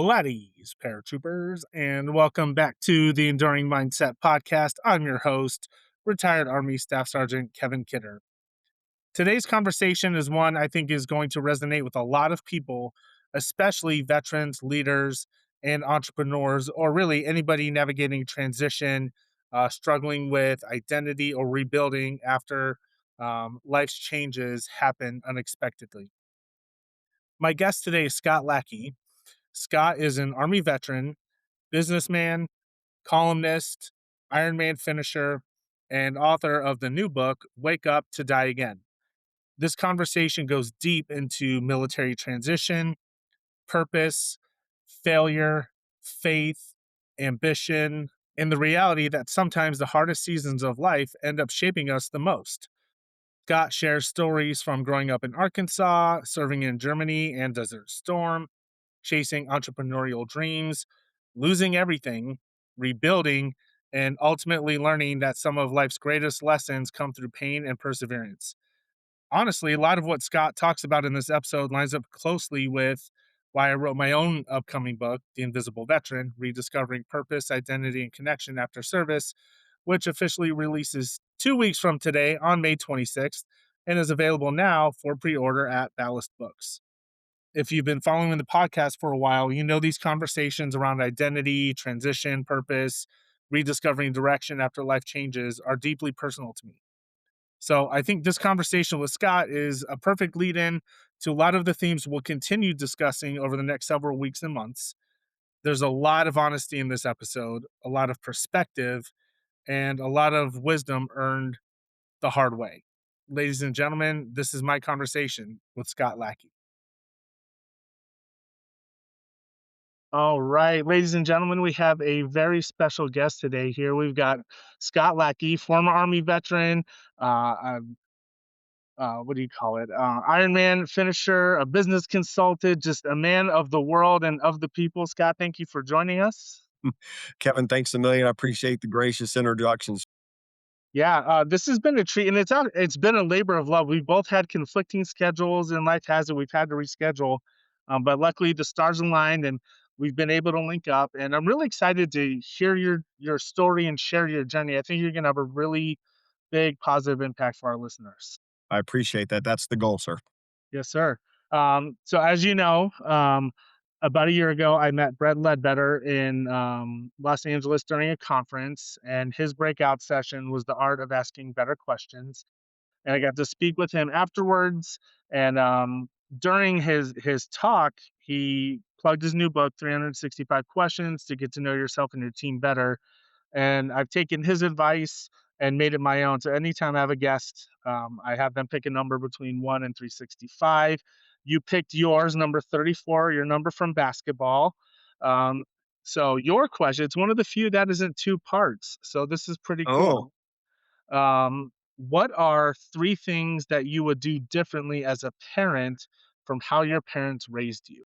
Laddies, paratroopers, and welcome back to the Enduring Mindset Podcast. I'm your host, retired Army Staff Sergeant Kevin Kidder. Today's conversation is one I think is going to resonate with a lot of people, especially veterans, leaders, and entrepreneurs, or really anybody navigating transition, struggling with identity or rebuilding after life's changes happen unexpectedly. My guest today is Scott Lackey. Scott is an Army veteran, businessman, columnist, Ironman finisher, and author of the new book, Wake Up to Die Again. This conversation goes deep into military transition, purpose, failure, faith, ambition, and the reality that sometimes the hardest seasons of life end up shaping us the most. Scott shares stories from growing up in Arkansas, serving in Germany and Desert Storm, chasing entrepreneurial dreams, losing everything, rebuilding, and ultimately learning that some of life's greatest lessons come through pain and perseverance. Honestly, a lot of what Scott talks about in this episode lines up closely with why I wrote my own upcoming book, The Invisible Veteran: Rediscovering Purpose, Identity, and Connection After Service, which officially releases 2 weeks from today on May 26th and is available now for pre order at Ballast Books. If you've been following the podcast for a while, you know these conversations around identity, transition, purpose, rediscovering direction after life changes are deeply personal to me. So I think this conversation with Scott is a perfect lead in to a lot of the themes we'll continue discussing over the next several weeks and months. There's a lot of honesty in this episode, a lot of perspective, and a lot of wisdom earned the hard way. Ladies and gentlemen, this is my conversation with Scott Lackey. All right, ladies and gentlemen, we have a very special guest today here. We've got Scott Lackey, former Army veteran, uh, what do you call it? Ironman finisher, a business consultant, just a man of the world and of the people. Scott, thank you for joining us. Kevin, thanks a million. I appreciate the gracious introductions. Yeah, this has been a treat, and it's been a labor of love. We've both had conflicting schedules, and life has it. We've had to reschedule, but luckily the stars aligned, and we've been able to link up. And I'm really excited to hear your story and share your journey. I think you're going to have a really big positive impact for our listeners. I appreciate that. That's the goal, sir. Yes, sir. So as you know, about a year ago, I met Brett Ledbetter in Los Angeles during a conference, and his breakout session was the art of asking better questions. And I got to speak with him afterwards. And during his talk, he plugged his new book, 365 Questions to Get to Know Yourself and Your Team Better. And I've taken his advice and made it my own. So anytime I have a guest, I have them pick a number between 1 and 365. You picked yours, number 34, your number from basketball. Um, so your question, it's one of the few that isn't two parts. So this is pretty Oh, cool. What are three things that you would do differently as a parent from how your parents raised you?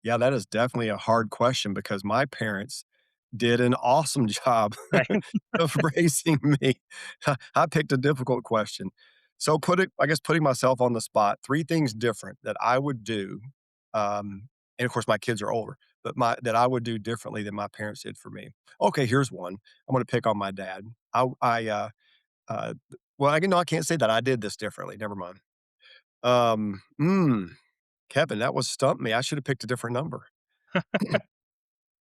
yeah, that is definitely a hard question because my parents did an awesome job Right. of raising me. I picked a difficult question. So I guess putting myself on the spot, three things different that I would do. And of course my kids are older, but that I would do differently than my parents did for me. Okay, here's one. I'm going to pick on my dad. Uh, well, no, I can't say that I did this differently. Never mind. Um, mm, Kevin, that was stumped me. I should have picked a different number.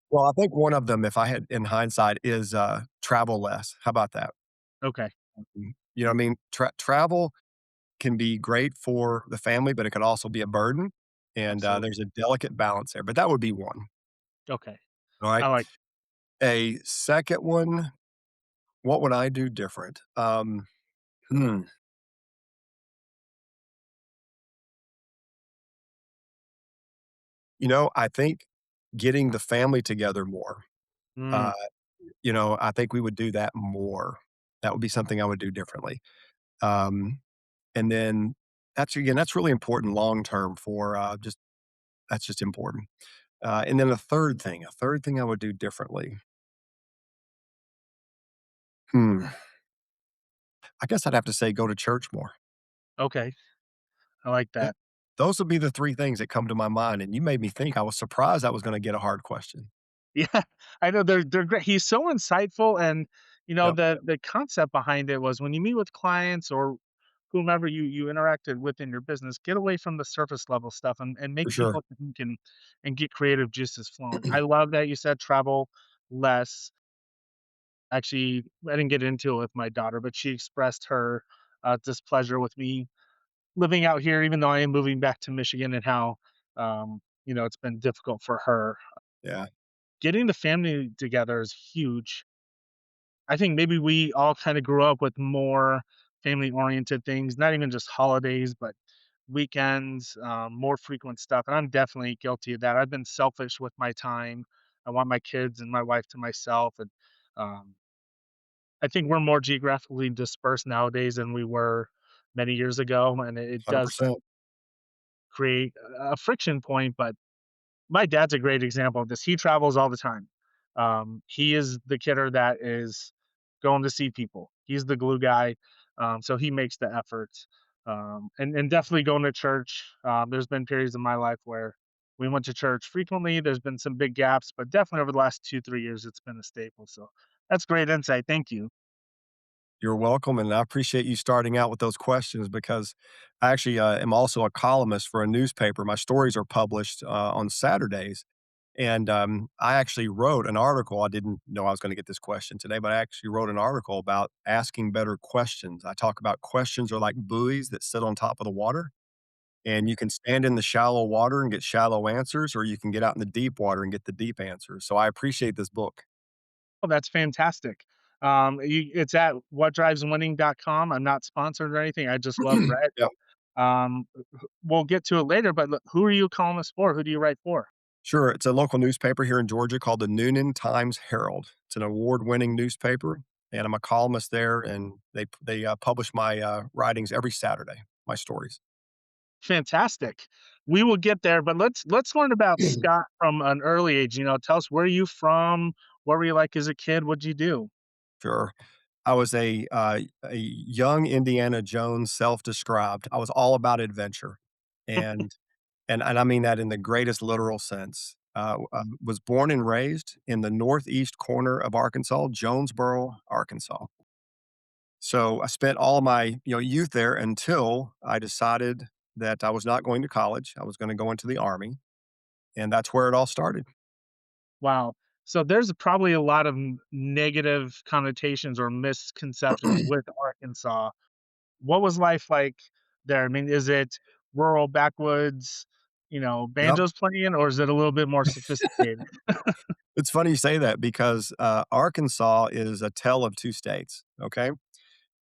Well, I think one of them, if I had in hindsight, is, travel less. How about that? Okay. You know what I mean? Travel can be great for the family, but it could also be a burden, and, Absolutely. there's a delicate balance there, but that would be one, Okay. alright? I like. A second one, what would I do different? Hmm, I think getting the family together more. Uh, Mm, I think we would do that more. That would be something I would do differently. Um, and then that's really important long term for, just that's just important. And then a third thing I would do differently. Hmm, I guess I'd have to say go to church more. okay. I like Yeah, that. Those would be the 3 things that come to my mind, and you made me think. I was surprised I was gonna get a hard question. Yeah, I know they're great. He's so insightful, and Yep, the concept behind it was when you meet with clients or whomever you interacted with in your business, get away from the surface level stuff and for make sure. people think and get creative juices flowing. I love that you said travel less. Actually, I didn't get into it with my daughter, but she expressed her displeasure with me living out here, even though I am moving back to Michigan, and how it's been difficult for her. Yeah, Getting the family together is huge. I think maybe we all kinda grew up with more family-oriented things, not even just holidays, but weekends, more frequent stuff, and I'm definitely guilty of that. I've been selfish with my time. I want my kids and my wife to myself, and, um, I think we're more geographically dispersed nowadays than we were many years ago, and it does 100%. create a friction point, but my dad's a great example of this. He travels all the time. He is the kidder that is going to see people. He's the glue guy, so he makes the efforts, and definitely going to church. There's been periods in my life where we went to church frequently. There's been some big gaps, but definitely over the last 2 3 years, it's been a staple. So that's great insight. Thank you. You're welcome, and I appreciate you starting out with those questions because I actually, am also a columnist for a newspaper. My stories are published, on Saturdays, and, I actually wrote an article. I didn't know I was gonna get this question today, but I actually wrote an article about asking better questions. I talk about questions are like buoys that sit on top of the water, and you can stand in the shallow water and get shallow answers, or you can get out in the deep water and get the deep answers. So I appreciate this book. Oh, that's fantastic. It's at whatdriveswinning.com. I'm not sponsored or anything. I just love Brett. Yeah. Um, we'll get to it later, but who are you calling us for? Who do you write for? Sure. It's a local newspaper here in Georgia called the Noonan Times Herald. It's an award-winning newspaper, and I'm a columnist there, and they publish my, writings every Saturday, my stories. Fantastic. We will get there, but let's learn about Scott from an early age. Tell us where are you from? What were you like as a kid? What'd you do? Sure. I was a young Indiana Jones, self-described. I was all about adventure, and and I mean that in the greatest literal sense. Was born and raised in the northeast corner of Arkansas, Jonesboro, Arkansas. So I spent all of my, youth there until I decided that I was not going to college. I was gonna go into the Army, and that's where it all started. Wow. So there's probably a lot of negative connotations or misconceptions with Arkansas. What was life like there? I mean, is it rural backwoods, Yep. banjos playing, or is it a little bit more sophisticated? It's funny you say that because, Arkansas is a tale of 2 states, okay?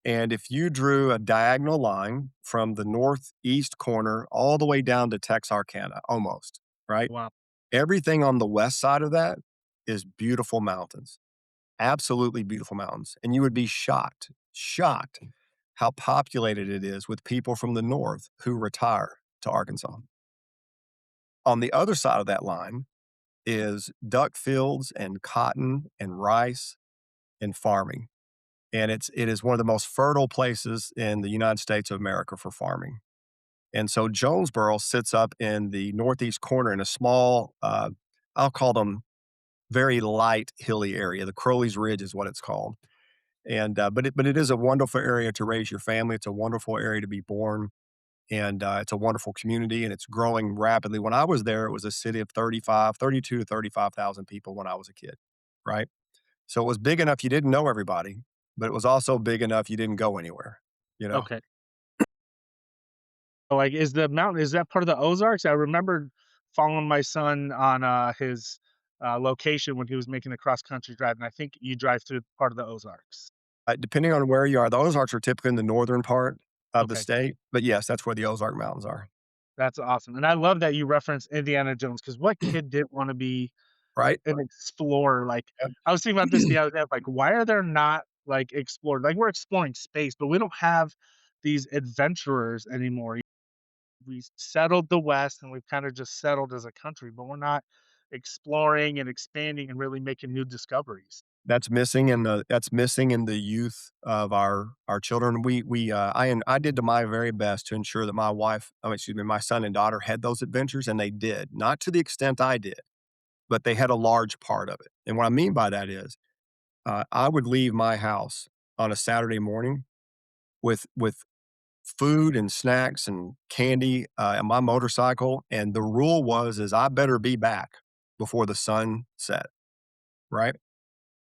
And if you drew a diagonal line from the northeast corner all the way down to Texarkana, almost, right? Wow. Everything on the west side of that is beautiful mountains, absolutely beautiful mountains, and you would be shocked how populated it is with people from the north who retire to Arkansas. On the other side of that line is duck fields and cotton and rice and farming, and it is one of the most fertile places in the United States of America for farming. And so Jonesboro sits up in the northeast corner in a small, I'll call them very light hilly area. The Crowley's Ridge is what it's called. And but it is a wonderful area to raise your family. It's a wonderful area to be born, and it's a wonderful community, and it's growing rapidly. When I was there, it was a city of 32 to 35,000 people when I was a kid, right? So it was big enough you didn't know everybody, but it was also big enough you didn't go anywhere, you know? Okay. Like, is that part of the Ozarks? I remembered following my son on, his, location when he was making the cross country drive, and I think you drive through part of the Ozarks. Depending on where you are, the Ozarks are typically in the northern part of the Okay, state, but yes, that's where the Ozark Mountains are, that's awesome, and I love that you referenced Indiana Jones because what kid didn't wanna be right? an explorer? Like, I was thinking about this Yep. the other day, like, why are there not, like, explored like, we're exploring space, but we don't have these adventurers anymore. We settled the West, and we've kinda just settled as a country, but we're not exploring and expanding and really making new discoveries. That's missing in the youth of our children. I did to my very best to ensure that excuse me, my son and daughter had those adventures, and they did. Not to the extent I did, but they had a large part of it. And what I mean by that is, I would leave my house on a Saturday morning with food and snacks and candy, on my motorcycle, and the rule is I better be back before the sun set, right?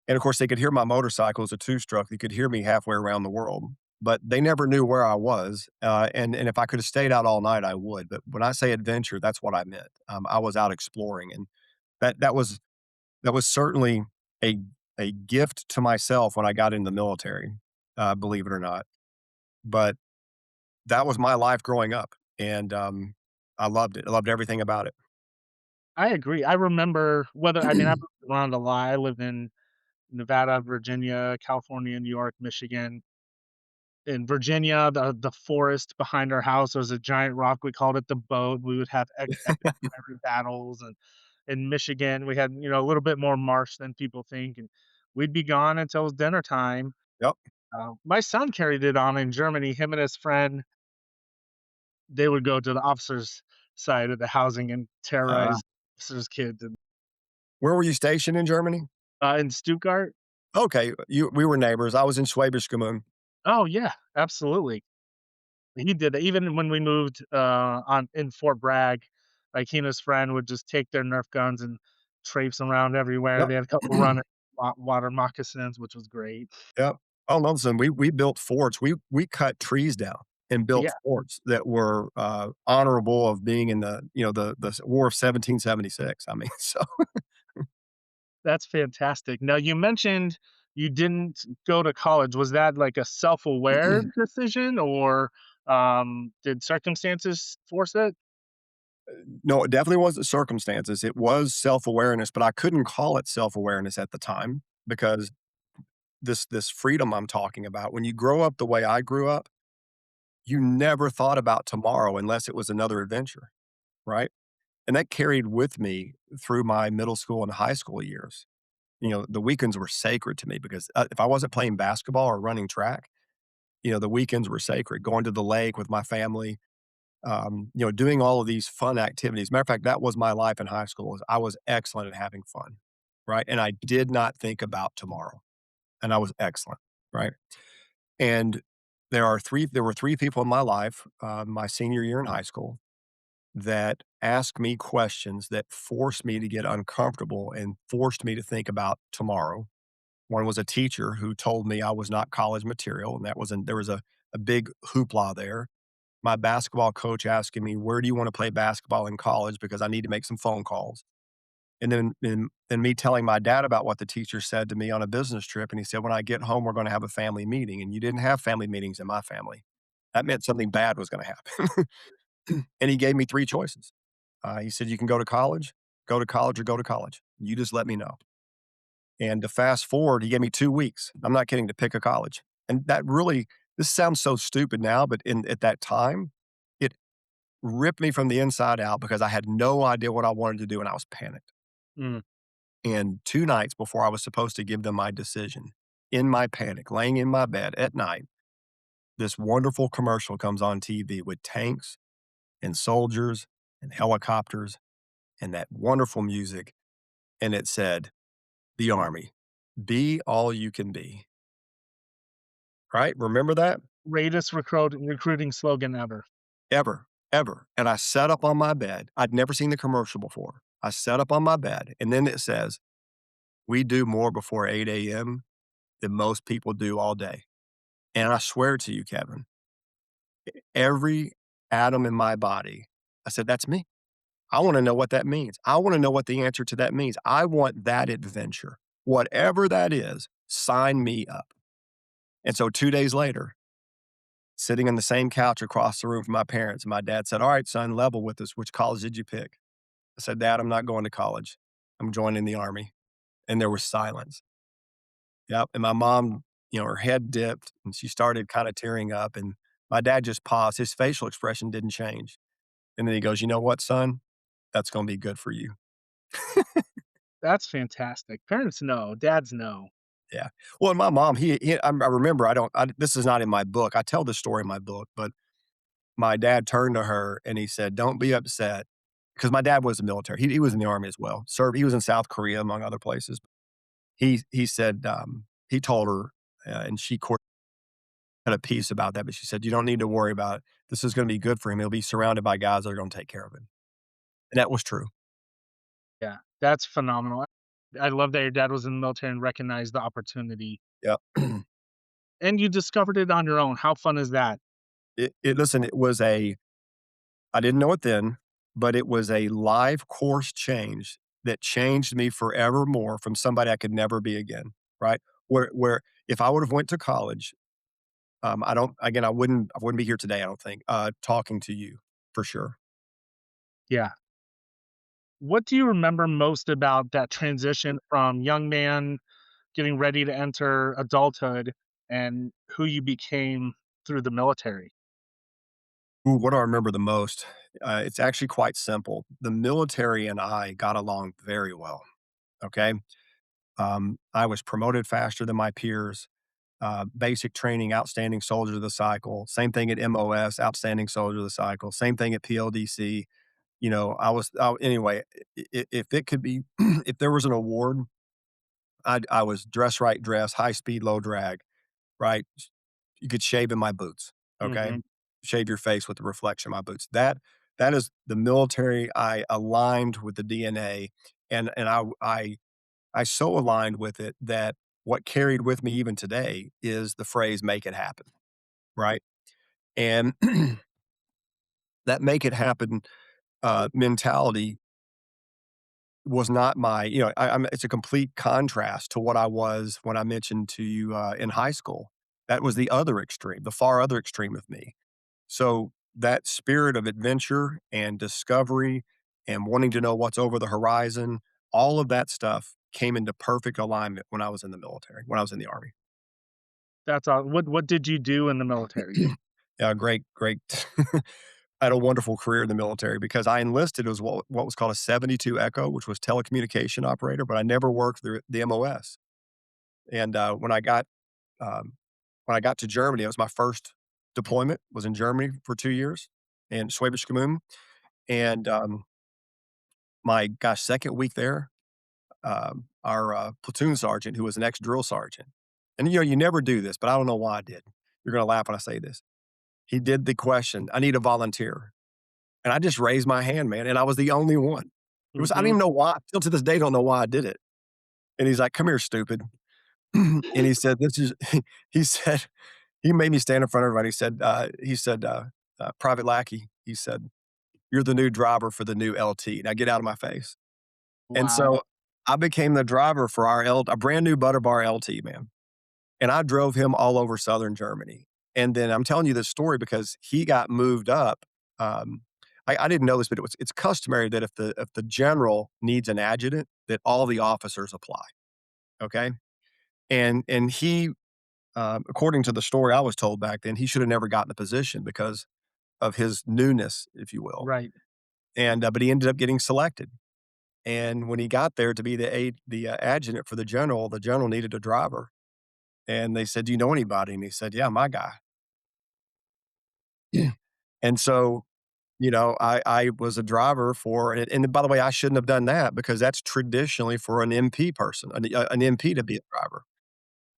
And of course, they could hear my motorcycle as a two-stroke. They could hear me halfway around the world, but they never knew where I was. And if I could have stayed out all night, I would. But when I say adventure, that's what I meant. I was out exploring, and that was certainly a a gift to myself when I got in the military, believe it or not. But that was my life growing up, and I loved it. I loved everything about it. I agree. I remember whether I mean, I moved around a lot. I lived in Nevada, Virginia, California, New York, Michigan. In Virginia, the forest behind our house was a giant rock. We called it the boat. We would have epic private battles, and in Michigan, we had, a little bit more marsh than people think, and we'd be gone until it was dinner time. Yep. My son carried it on in Germany. Him and his friend, they would go to the officers' side of the housing and Uh, terrorize officers' kids, and, where were you stationed in Germany? in Stuttgart. Okay, we were neighbors. I was in Schwäbisch Gmünd. Oh, yeah, absolutely. He did that. Even when we moved, on in Fort Bragg, like, he and his friend would just take their Nerf guns and traipse around everywhere. Yep. They had a couple running water moccasins, which was great. Yep. Oh, no, listen, we built forts. We cut trees down and built Yeah, forts that were, honorable of being in the War of 1776. I mean, so that's fantastic. Now, you mentioned you didn't go to college. Was that, like, a self-aware decision, or, did circumstances force it? no, it definitely wasn't circumstances. It was self-awareness, but I couldn't call it self-awareness at the time because this freedom I'm talking about, when you grow up the way I grew up, you never thought about tomorrow unless it was another adventure, right? And that carried with me through my middle school and high school years. The weekends were sacred to me because, if I wasn't playing basketball or running track, the weekends were sacred. Going to the lake with my family, doing all of these fun activities. Matter of fact, that was my life in high school. I was excellent at having fun, right? And I did not think about tomorrow, and I was excellent, right? And there were 3 people in my life, my senior year in high school, that asked me questions that forced me to get uncomfortable and forced me to think about tomorrow. One was a teacher who told me I was not college material, and there was a big hoopla there. My basketball coach asking me, "Where do you wanna play basketball in college? Because I need to make some phone calls." And then me telling my dad about what the teacher said to me on a business trip, and he said, "When I get home, we're gonna have a family meeting," and you didn't have family meetings in my family. That meant something bad was gonna happen. And he gave me 3 choices. He said, "You can go to college, or go to college. You just let me know." And to fast forward, he gave me 2 weeks. I'm not kidding, to pick a college. And that really this sounds so stupid now, but at that time, it ripped me from the inside out because I had no idea what I wanted to do, and I was panicked. Mm. And 2 nights before I was supposed to give them my decision, in my panic, laying in my bed at night, this wonderful commercial comes on TV with tanks and soldiers and helicopters and that wonderful music, and it said, "The Army, be all you can be." Right? Remember that? Greatest recruiting slogan ever. Ever, ever. And I sat up on my bed. I'd never seen the commercial before. I sat up on my bed, and then it says, "We do more before 8 AM than most people do all day." And I swear to you, Kevin, every atom in my body, I said, "That's me. I wanna know what that means. I wanna know what the answer to that means. I want that adventure. Whatever that is, sign me up." And so 2 days later, sitting on the same couch across the room from my parents, my dad said, "All right, son, level with us. Which college did you pick?" I said, "Dad, I'm not going to college. I'm joining the Army." And there was silence. Yep, and my mom, her head dipped, and she started kinda tearing up, and my dad just paused. His facial expression didn't change. And then he goes, "You know what, son? That's gonna be good for you." That's fantastic. Parents know, dads know. Yeah. Well, and my mom, I remember, this is not in my book. I tell this story in my book, but my dad turned to her and he said, "Don't be upset." Because my dad was in the military. He was in the army as well. Served, he was in South Korea, among other places. He said, he told her, and she had a piece about that, but she said, "You don't need to worry about it. This is gonna be good for him. He'll be surrounded by guys that are gonna take care of him." And that was true. Yeah, that's phenomenal. I love that your dad was in the military and recognized the opportunity, Yeah. and you discovered it on your own. How fun is that? Listen, I didn't know it then, but it was a life course change that changed me forevermore from somebody I could never be again, right? Where if I would have went to college, I don't again, I wouldn't be here today, I don't think, talking to you for sure. Yeah. What do you remember most about that transition from young man getting ready to enter adulthood and who you became through the military? Ooh, what do I remember the most? It's actually quite simple. The military and I got along very well, okay? I was promoted faster than my peers. Basic training, outstanding soldier of the cycle. Same thing at MOS, outstanding soldier of the cycle. Same thing at PLDC. You know, anyway, if it could be, if there was an award, I was dress right dress, high speed, low drag, right? You could shave in my boots, okay? Mhm. Shave your face with the reflection of my boots. That is the military. I aligned with the DNA, and I so aligned with it that what carried with me even today is the phrase "make it happen," right? And that "make it happen" mentality was not my, I'm it's a complete contrast to what I was when I mentioned to you, in high school. That was the other extreme, the far other extreme of me. So, that spirit of adventure and discovery and wanting to know what's over the horizon, all of that stuff came into perfect alignment when I was in the military, when I was in the Army. That's all. What did you do in the military? Yeah, great. I had a wonderful career in the military because I enlisted as what was called a 72 Echo, which was telecommunication operator, but I never worked the MOS. And, um, when I got to Germany, it was my first deployment, was in Germany for 2 years in Schwäbisch Gmünd, and, my gosh, 2nd week there, our, platoon sergeant, who was an ex-drill sergeant, and, you never do this, but I don't know why I did. You're gonna laugh when I say this. He did the question, "I need a volunteer." And I just raised my hand, man, and I was the only one. I don't Mhm. even know why. Still to this day, don't know why I did it. And he's like, "Come here, stupid." And he said, "This is," he said, he made me stand in front of everybody. "Private Lackey," he said, "You're the new driver for the new LT. Now get out of my face." And Wow. so I became the driver for a brand new butter bar LT, man. And I drove him all over Southern Germany. And then I'm telling you this story because he got moved up. Um, I didn't know this, but it's customary that if the general needs an adjutant, that all the officers apply. Okay. And he, according to the story I was told back then, he should have never gotten the position because of his newness, if you will. Right. And but he ended up getting selected. And when he got there to be adjutant for the general needed a driver. And they said, "Do you know anybody?" And he said, "Yeah, my guy." And so, I was a driver for, and by the way, I shouldn't have done that because that's traditionally for an MP person, an MP to be a driver.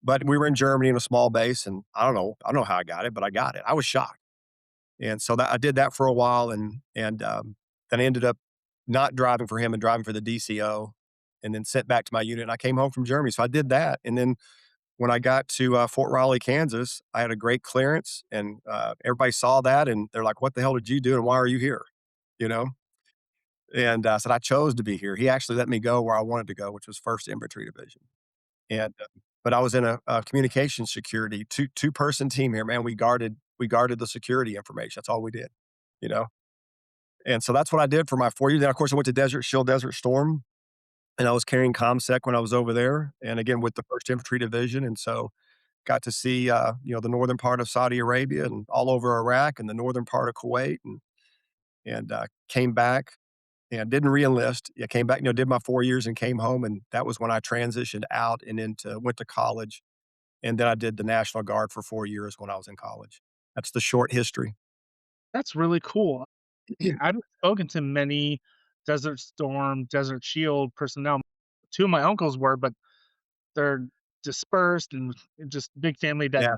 But we were in Germany in a small base, and I don't know how I got it, but I got it. I was shocked. And so I did that for a while, and then I ended up not driving for him and driving for the DCO, and then sent back to my unit. And I came home from Germany, so I did that, and then when I got to, Fort Riley, Kansas, I had a great clearance, and, everybody saw that, and they're like, "What the hell did you do, and why are you here?" You know? And I said, "I chose to be here." He actually let me go where I wanted to go, which was 1st Infantry Division. And, but I was in a communications security, two-person team here, man. We guarded the security information. That's all we did, you know? And so that's what I did for my 4 years. Then, of course, I went to Desert Storm, and I was carrying COMSEC when I was over there, and again, with the 1st Infantry Division, and so got to see, the northern part of Saudi Arabia and all over Iraq and the northern part of Kuwait, and came back and didn't reenlist. I came back, did my 4 years and came home, and that was when I transitioned out and into went to college, and then I did the National Guard for 4 years when I was in college. That's the short history. That's really cool. I haven't spoken to many Desert Storm, Desert Shield personnel. 2 of my uncles were, but they're dispersed and just big family that Yeah.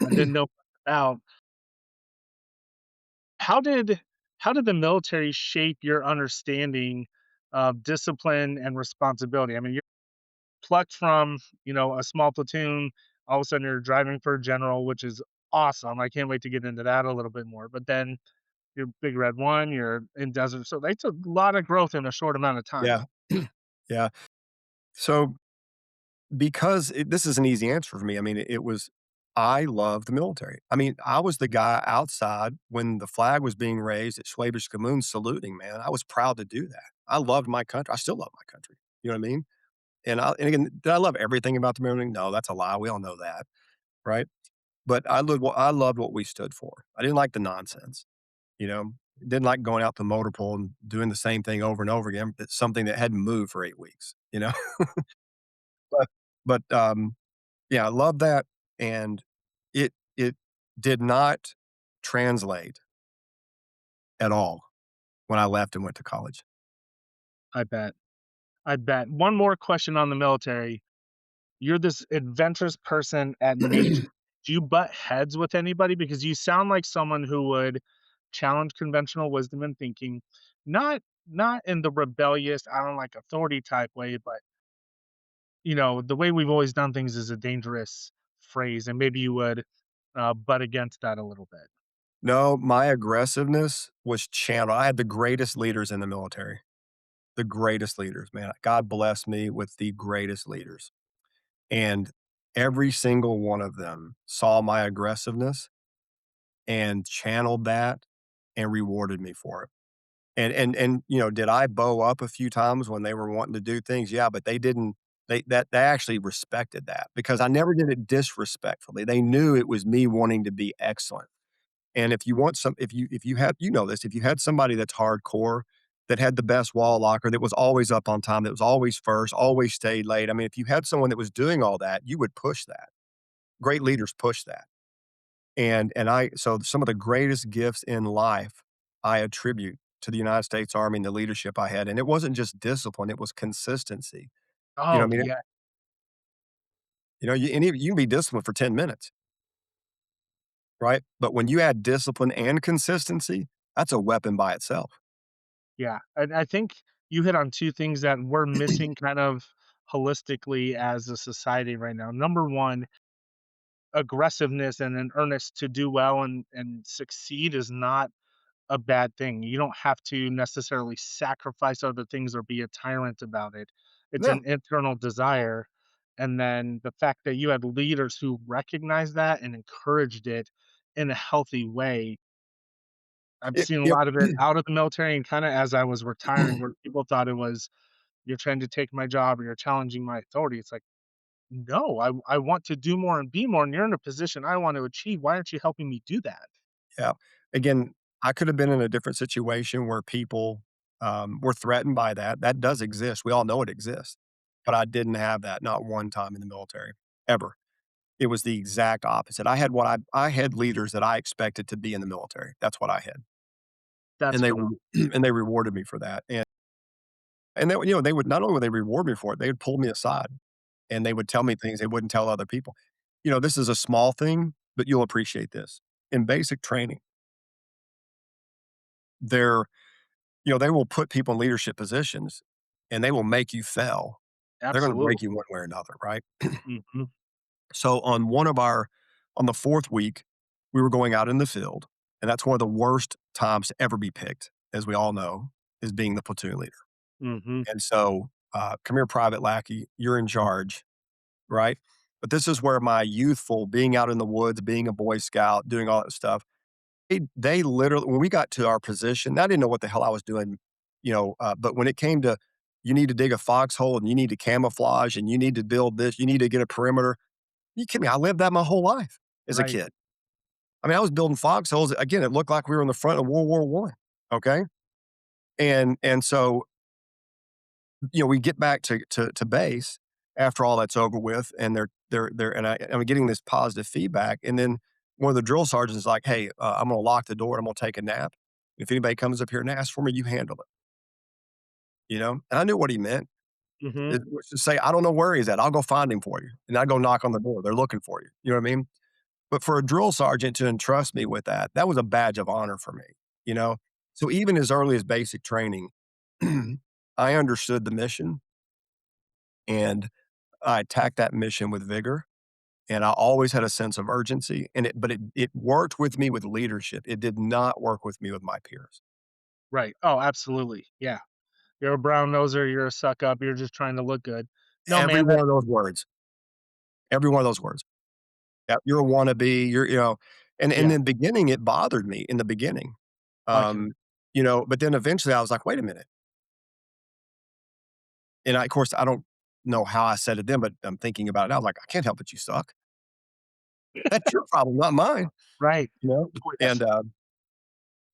I didn't know about. How did how did the military shape your understanding of discipline and responsibility? I mean, you're plucked from, a small platoon, all of a sudden you're driving for a general, which is awesome. I can't wait to get into that a little bit more. But then you're Big Red One, you're in desert. So that's a lot of growth in a short amount of time. Yeah. Yeah. So, because this is an easy answer for me, I mean, it was I love the military. I mean, I was the guy outside when the flag was being raised at Schwabisch Gmünd saluting, man. I was proud to do that. I loved my country. I still love my country. You know what I mean? And again, did I love everything about the military? No, that's a lie. We all know that, right? But I loved what we stood for. I didn't like the nonsense, you know? Didn't like going out to motor pool and doing the same thing over and over again. It's something that hadn't moved for 8 weeks, you know? But but yeah, I love that, and it did not translate at all when I left and went to college. I bet. I bet. One more question on the military. You're this adventurous person at nature. Do you butt heads with anybody? Because you sound like someone who would challenge conventional wisdom and thinking, not in the rebellious, I don't like authority type way, but the way we've always done things is a dangerous phrase, and maybe you would butt against that a little bit. No, my aggressiveness was channeled. I had the greatest leaders in the military, the greatest leaders, man. God blessed me with the greatest leaders, and every single one of them saw my aggressiveness and channeled that and rewarded me for it. And did I bow up a few times when they were wanting to do things? Yeah, but they didn't they actually respected that because I never did it disrespectfully. They knew it was me wanting to be excellent. And if you had this, if you had somebody that's hardcore, that had the best wall locker, that was always up on time, that was always first, always stayed late. I mean, if you had someone that was doing all that, you would push that. Great leaders push that. And so some of the greatest gifts in life I attribute to the United States Army and the leadership I had, and it wasn't just discipline, it was consistency. You know Oh what I mean? yeah, You can be disciplined for 10 minutes, right? But when you add discipline and consistency, that's a weapon by itself. yeah. And I think you hit on two things that we're missing kind of holistically as a society right now. Number one, aggressiveness and an earnest to do well and succeed is not a bad thing. You don't have to necessarily sacrifice other things or be a tyrant about it. It's No, an internal desire. And then the fact that you had leaders who recognized that and encouraged it in a healthy way. I've it seen a yep. lot of it out of the military and kind of as I was retiring, where people thought it was, you're trying to take my job or you're challenging my authority. It's like, no, I want to do more and be more. And you're in a position I want to achieve. Why aren't you helping me do that? Yeah. Again, I could have been in a different situation where people, were threatened by that. That does exist. We all know it exists. But I didn't have that, not one time in the military, ever. It was the exact opposite. I had leaders that I expected to be in the military. That's what I had, That's and they phenomenal. and they rewarded me for that, and they would not only would they reward me for it, they would pull me aside, and they would tell me things they wouldn't tell other people. This is a small thing, but you'll appreciate this. In basic training, they're they will put people in leadership positions, and they will make you fail. They're gonna Absolutely. break you one way or another, right? Mhm. So on the 4th week, we were going out in the field, and that's one of the worst times to ever be picked, as we all know, is being the platoon leader. Mhm. And so, "Come here, Private Lackey, you're in charge," right? But this is where my youthful being out in the woods, being a Boy Scout, doing all that stuff, they literally when we got to our position, I didn't know what the hell I was doing, but when it came to, "You need to dig a foxhole, and you need to camouflage, and you need to build this, you need to get a perimeter." You kidding me? I lived that my whole life as a Right. kid. I mean, I was building foxholes. Again, it looked like we were in the front of World War I. Okay. And so, we get back to base after all that's over with, and I'm getting this positive feedback, and then one of the drill sergeants is like, "Hey, I'm gonna lock the door and I'm gonna take a nap. If anybody comes up here and asks for me, you handle it." And I knew what he meant. Mhm. It was to say, "I don't know where he's at. I'll go find him for you." And I go knock on the door. They're looking for you. You know what I mean? But for a drill sergeant to entrust me with that, that was a badge of honor for me, you know? So even as early as basic training, I understood the mission and I attacked that mission with vigor. And I always had a sense of urgency. But it worked with me with leadership. It did not work with me with my peers. Right. Oh, absolutely. Yeah. You're a brown noser, you're a suck up, you're just trying to look good. No, Every man, that one of those words, every one of those words. Yeah, you're a wannabe. And in yeah, the beginning, it bothered me in the beginning. I can Um, but then eventually I was like, wait a minute. And of course, I don't know how I said it then, but I'm thinking about it now. I was like, I can't help it. You suck. That's your problem, not mine. right. You know, Boy, and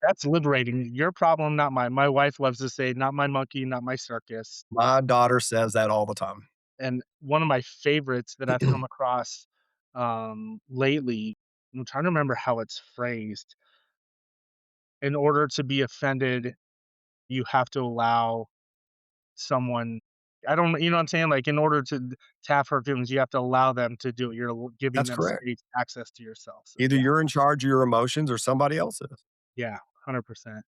that's liberating. Your problem, not mine. My wife loves to say, "Not my monkey, not my circus." my daughter says that all the time. And one of my favorites that I've come across, lately, I'm trying to remember how it's phrased. In order to be offended, you have to allow someone I don't you know what I'm saying? Like, in order to have hurt feelings, you have to allow them to do it. You're l giving That's them correct. space, access to yourself. So, Either yeah, you're in charge of your emotions or somebody else is. yeah, 100%.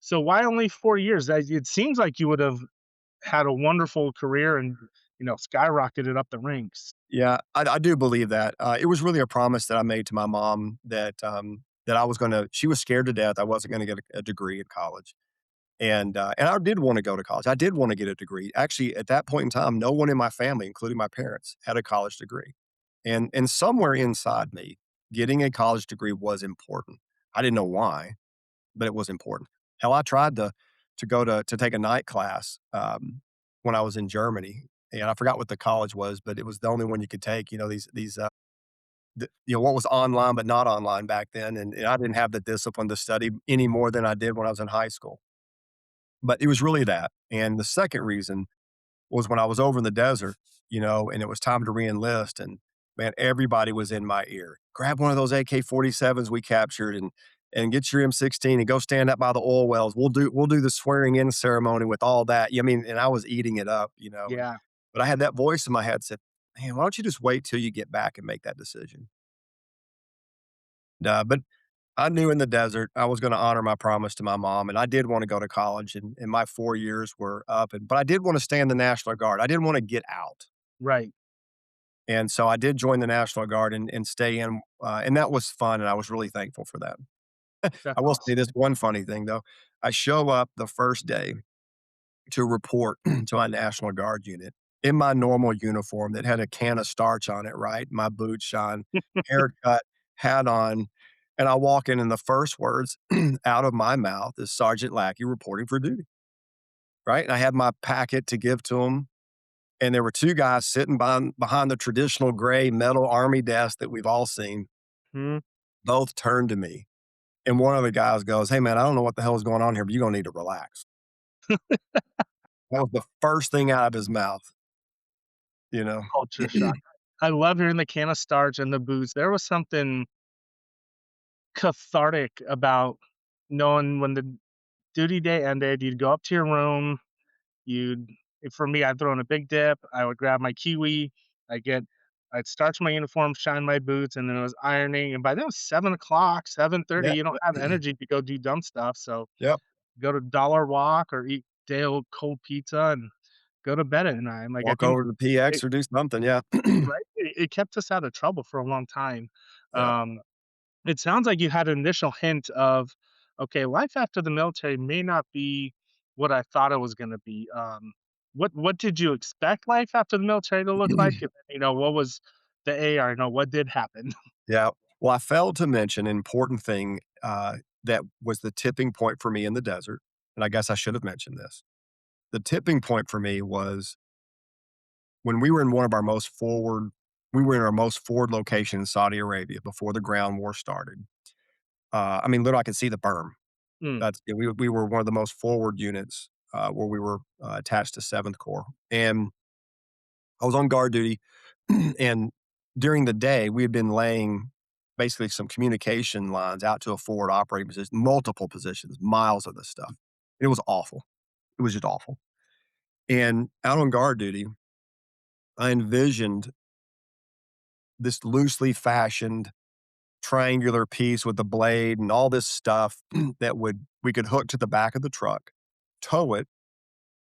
So why only 4 years? It seems like you would have had a wonderful career and, skyrocketed up the ranks. Yeah, I do believe that. It was really a promise that I made to my mom that I was gonna. She was scared to death I wasn't gonna get a degree in college. And I did wanna go to college. I did wanna get a degree. Actually, at that point in time, no one in my family, including my parents, had a college degree. And somewhere inside me, getting a college degree was important. I didn't know why, but it was important. Hell, I tried to go to take a night class, when I was in Germany, and I forgot what the college was, but it was the only one you could take, what was online but not online back then, and I didn't have the discipline to study any more than I did when I was in high school. But it was really that. And the second reason was when I was over in the desert, and it was time to reenlist, and man, everybody was in my ear. Grab one of those AK-47s we captured and get your M16 and go stand up by the oil wells. We'll do the swearing in ceremony with all that. I mean, and I was eating it up, and Yeah, but I had that voice in my head said, "Man, why don't you just wait till you get back and make that decision?" But I knew in the desert I was gonna honor my promise to my mom, and I did wanna go to college, and my 4 years were up, but I did wanna stay in the National Guard. I didn't wanna get out, right. and so I did join the National Guard and stay in, and that was fun, and I was really thankful for that. I That's will say awesome. this one funny thing, though. I show up the first day to report to my National Guard unit in my normal uniform that had a can of starch on it, right? My boots shine, haircut, hat on, and I walk in and the first words out of my mouth is Sergeant Lackey reporting for duty, right? And I had my packet to give to him, and there were 2 guys sitting behind the traditional gray metal army desk that we've all seen. Mhm. Both turned to me, and one of the guys goes, "Hey, man, I don't know what the hell is going on here, but you're gonna need to relax." That was the first thing out of his mouth, you know? Culture shock. I love hearing the can of starch and the booze. There was something cathartic about knowing when the duty day ended, you'd go up to your room, you'd for me, I'd throw in a big dip, I would grab my kiwi, i get I'd starch my uniform, shine my boots, and then it was ironing, and by then it was 7 o'clock, 7:30, Yeah. you don't have energy to go do dumb stuff, so Yep. go to Dollar Walk or eat day old cold pizza and go to bed at 9. Like, I Walk think over to the PX it or do something, yeah. right? It kept us out of trouble for a long time. Yeah. Um, it sounds like you had an initial hint of, okay, life after the military may not be what I thought it was gonna be. What did you expect life after the military to look like? And, what was the AR? What did happen? Yeah. Well, I failed to mention an important thing, that was the tipping point for me in the desert, and I guess I should have mentioned this. The tipping point for me was when we were in one of our most forward we were in our most forward location in Saudi Arabia before the ground war started. I mean, literally, I could see the berm. Mm, That's yeah, we were one of the most forward units, where we were, attached to 7th Corps, and I was on guard duty, and during the day, we had been laying basically some communication lines out to a forward operating position, multiple positions, miles of this stuff. It was awful. It was just awful. And out on guard duty, I envisioned this loosely fashioned triangular piece with a blade and all this stuff that would we could hook to the back of the truck, tow it,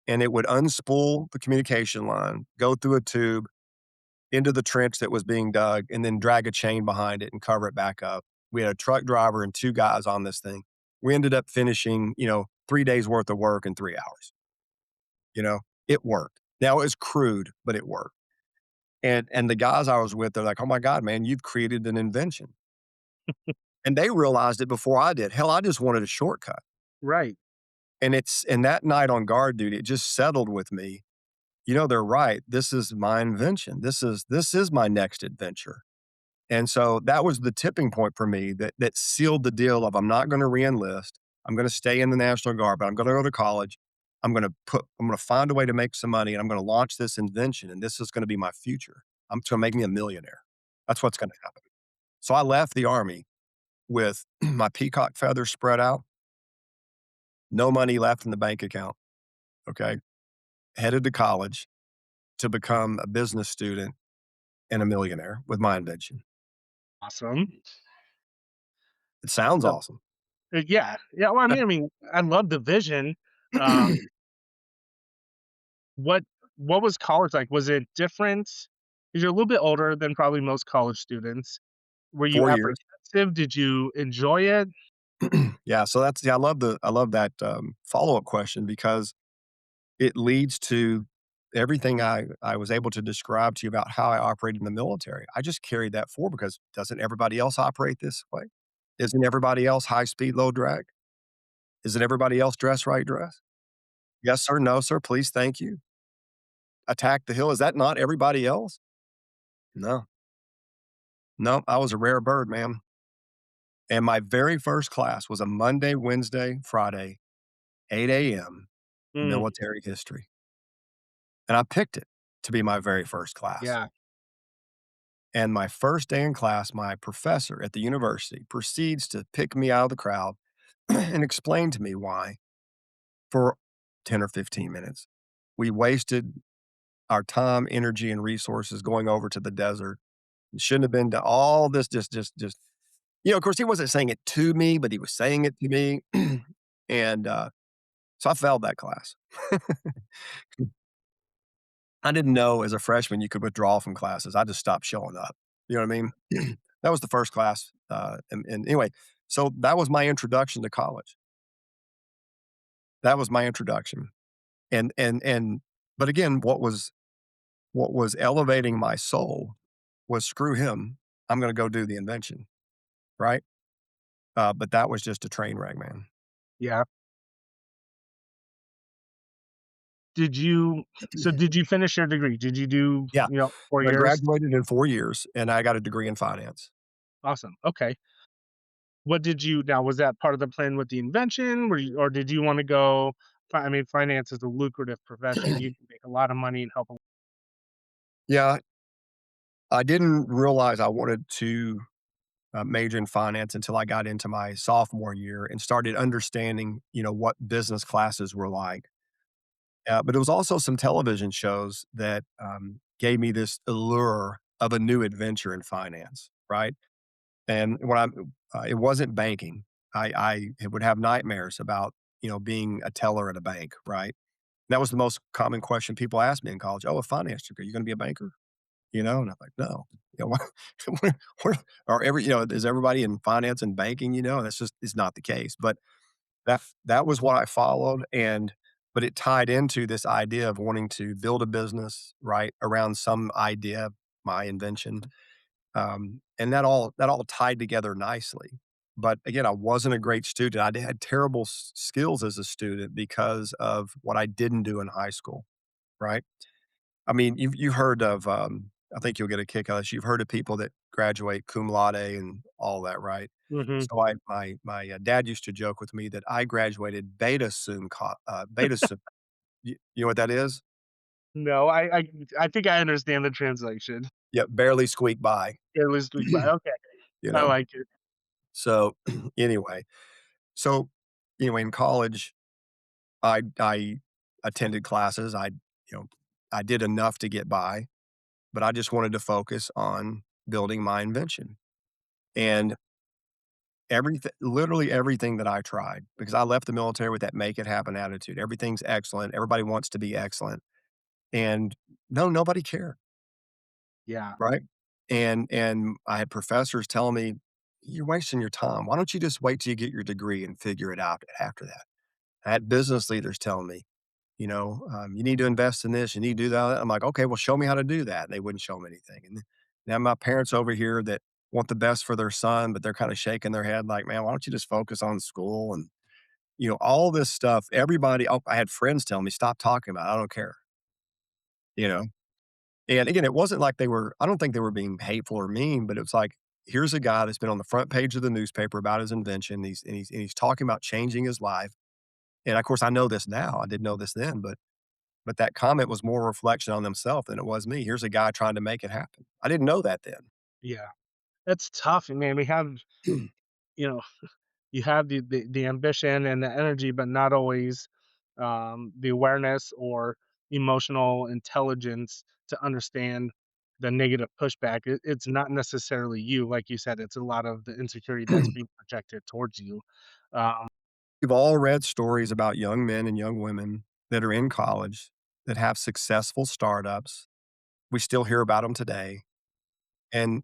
and it would unspool the communication line, go through a tube into the trench that was being dug, and then drag a chain behind it and cover it back up. We had a truck driver and 2 guys on this thing. We ended up finishing, 3 days worth of work in 3 hours, you know? It worked. Now, it was crude, but it worked. And the guys I was with, they're like, "Oh my god, man, you've created an invention." And they realized it before I did. Hell, I just wanted a shortcut. right. And that night on guard duty, it just settled with me. They're right. This is my invention. This is my next adventure. And so that was the tipping point for me that sealed the deal of I'm not gonna reenlist. I'm gonna stay in the National Guard, but I'm gonna go to college. I'm gonna find a way to make some money, and I'm gonna launch this invention, and this is gonna be my future. It's gonna make me a millionaire. That's what's gonna happen. So I left the Army with my peacock feathers spread out, no money left in the bank account, okay? Headed to college to become a business student and a millionaire with my invention. Awesome. It sounds So, awesome. yeah. Yeah, well, I mean, I love the vision. Um, what what was college like? Was it different? 'Cause you're a little bit older than probably most college students. Were you 4 years. apprehensive? Did you enjoy it? Yeah, so that's yeah, I love that, follow-up question because it leads to everything I was able to describe to you about how I operate in the military. I just carried that forward because doesn't everybody else operate this way? Isn't everybody else high speed, low drag? Isn't everybody else dress right dress? Yes, sir. No, sir. Please, thank you. Attack the hill. Is that not everybody else? No. No, I was a rare bird, man. And my very first class was a Monday, Wednesday, Friday, 8 a.m. Mm, military history. And I picked it to be my very first class. yeah. And my first day in class, my professor at the university proceeds to pick me out of the crowd and explain to me why, for 10 or 15 minutes, we wasted our time, energy, and resources going over to the desert. It shouldn't have been to all this, just, of course, he wasn't saying it to me, but he was saying it to me. And so I failed that class. I didn't know as a freshman you could withdraw from classes. I just stopped showing up. You know what I mean? That was the first class. And anyway, so that was my introduction to college. That was my introduction. And but again, what was elevating my soul was screw him. I'm going to go do the invention, right? But that was just a train wreck, man. Yeah. Did you finish your degree? Did you do, Yeah. 4 I years? graduated in 4 years, and I got a degree in finance. Awesome, okay. What did you now, was that part of the plan with the invention? Or did you wanna go finance is a lucrative profession, you can make a lot of money and help a Yeah, I didn't realize I wanted to major in finance until I got into my sophomore year and started understanding, what business classes were like. But it was also some television shows that gave me this allure of a new adventure in finance, right? And it wasn't banking. I would have nightmares about, being a teller at a bank, right? That was the most common question people asked me in college. Oh, a finance degree, you going to be a banker? And I'm like, no, what, what is everybody in finance and banking? That's just is not the case. But that was what I followed, but it tied into this idea of wanting to build a business right around some idea, my invention, and that all tied together nicely. But again, I wasn't a great student. I had terrible skills as a student because of what I didn't do in high school. Right? I mean, you heard of I think you'll get a kick out of this. You've heard of people that graduate cum laude and all that, right? Mhm. So my dad used to joke with me that I graduated beta sum. You know what that is? No, I think I understand the translation. Yep, barely squeak by, At least we but okay, you I know? like it. So, anyway, so, in college, I attended classes. You know, I did enough to get by, but I just wanted to focus on building my invention. And literally everything that I tried, because I left the military with that make it happen attitude. Everything's excellent. Everybody wants to be excellent. And no, nobody cared, Yeah. right? And I had professors telling me, "You're wasting your time. Why don't you just wait till you get your degree and figure it out after that?" I had business leaders telling me, "You need to invest in this, you need to do that." I'm like, "Okay, well, show me how to do that." And they wouldn't show me anything. And now my parents over here that want the best for their son, but they're kind of shaking their head like, "Man, why don't you just focus on school?" And, all this stuff. I had friends telling me, "Stop talking about it. I don't care." You know? And again, it wasn't like I don't think they were being hateful or mean, but it was like, here's a guy that's been on the front page of the newspaper about his invention. He's talking about changing his life. And of course, I know this now. I didn't know this then, but that comment was more a reflection on themselves than it was me. Here's a guy trying to make it happen. I didn't know that then. Yeah. That's tough, man. We have, you know, you have the ambition and the energy, but not always, the awareness or emotional intelligence to understand the negative pushback. It's not necessarily you, like you said, it's a lot of the insecurity that's being projected towards you. Um, We've all read stories about young men and young women that are in college that have successful startups. We still hear about them today. And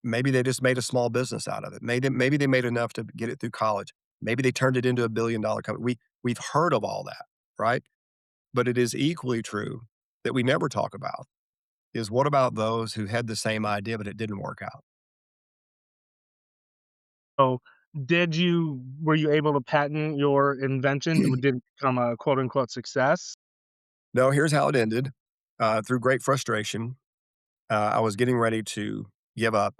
maybe they just made a small business out of it. Maybe they made enough to get it through college. Maybe they turned it into $1 billion company. We've heard of all that, right? But it is equally true that we never talk about is what about those who had the same idea, but it didn't work out? so were you able to patent your invention? Did it become a quote unquote success? No, here's how it ended. Through great frustration, I was getting ready to give up,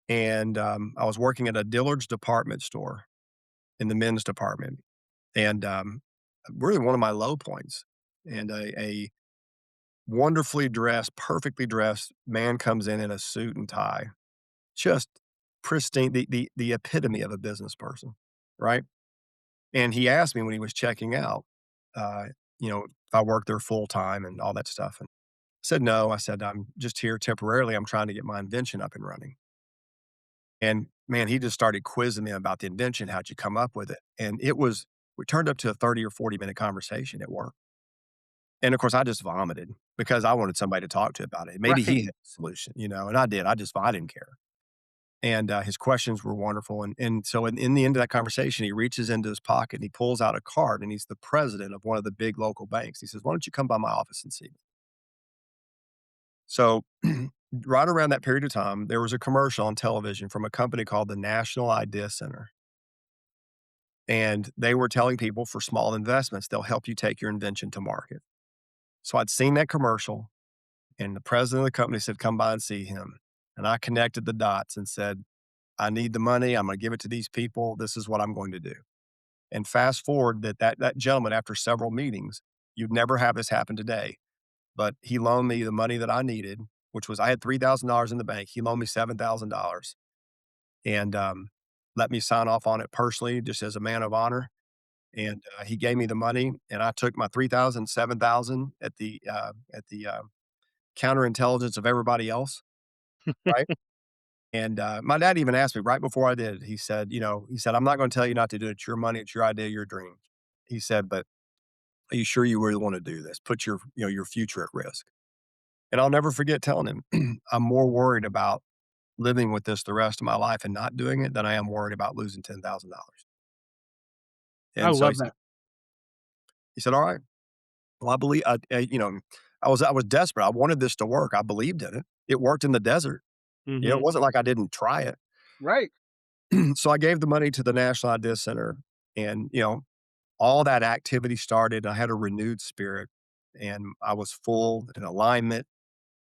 and I was working at a Dillard's department store in the men's department, and really one of my low points. And a wonderfully dressed, perfectly dressed man comes in a suit and tie, just pristine, the epitome of a business person, right? And he asked me when he was checking out, uh, if I worked there full time and all that stuff. And I said, no. I said, I'm just here temporarily. I'm trying to get my invention up and running. And man, he just started quizzing me about the invention. How'd you come up with it? And we turned up to a 30 or 40-minute conversation at work. And of course, I just vomited because I wanted somebody to talk to about it. Maybe Right. he had a solution, and I did. I didn't care. And his questions were wonderful. And so in the end of that conversation, he reaches into his pocket and he pulls out a card and he's the president of one of the big local banks. He says, "Why don't you come by my office and see me?" So right around that period of time, there was a commercial on television from a company called the National Idea Center. And they were telling people for small investments, they'll help you take your invention to market. So I'd seen that commercial. And the president of the company said, "Come by and see him." And I connected the dots and said, "I need the money. I'm gonna give it to these people. This is what I'm going to do." And fast forward that gentleman, after several meetings, you'd never have this happen today, but he loaned me the money that I needed, which was I had $3,000 in the bank. He loaned me $7,000 and let me sign off on it personally, just as a man of honor. And he gave me the money, and I took my 3,000, 7,000 at the counterintelligence of everybody else, right? And, my dad even asked me right before I did, he said, "I'm not gonna tell you not to do it. It's your money, it's your idea, your dream." He said, "But are you sure you really wanna do this? Put your future at risk." And I'll never forget telling him, "I'm more worried about living with this the rest of my life and not doing it than I am worried about losing $10,000." I And so love that. he said, "All right. Well, I believe," I was desperate. I wanted this to work. I believed in it. It worked in the desert. It Mhm. wasn't like I didn't try it. Right. So I gave the money to the National Idea Center and, all that activity started. I had a renewed spirit and I was full in alignment.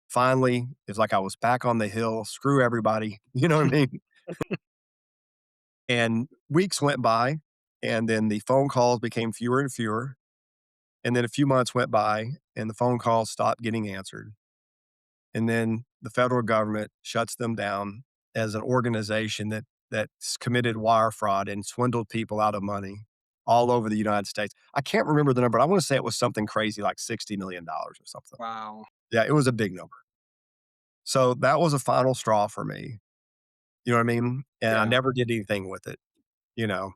Finally, it's like I was back on the hill, screw everybody, you know what I mean? And weeks went by, and then the phone calls became fewer and fewer. And then a few months went by, and the phone calls stopped getting answered. And then the federal government shuts them down as an organization that's committed wire fraud and swindled people out of money all over the United States. I can't remember the number. I want to say it was something crazy like $60 million or something. Wow. Yeah, it was a big number. So that was a final straw for me. You know what I mean? And I Yeah. never did anything with it, you know.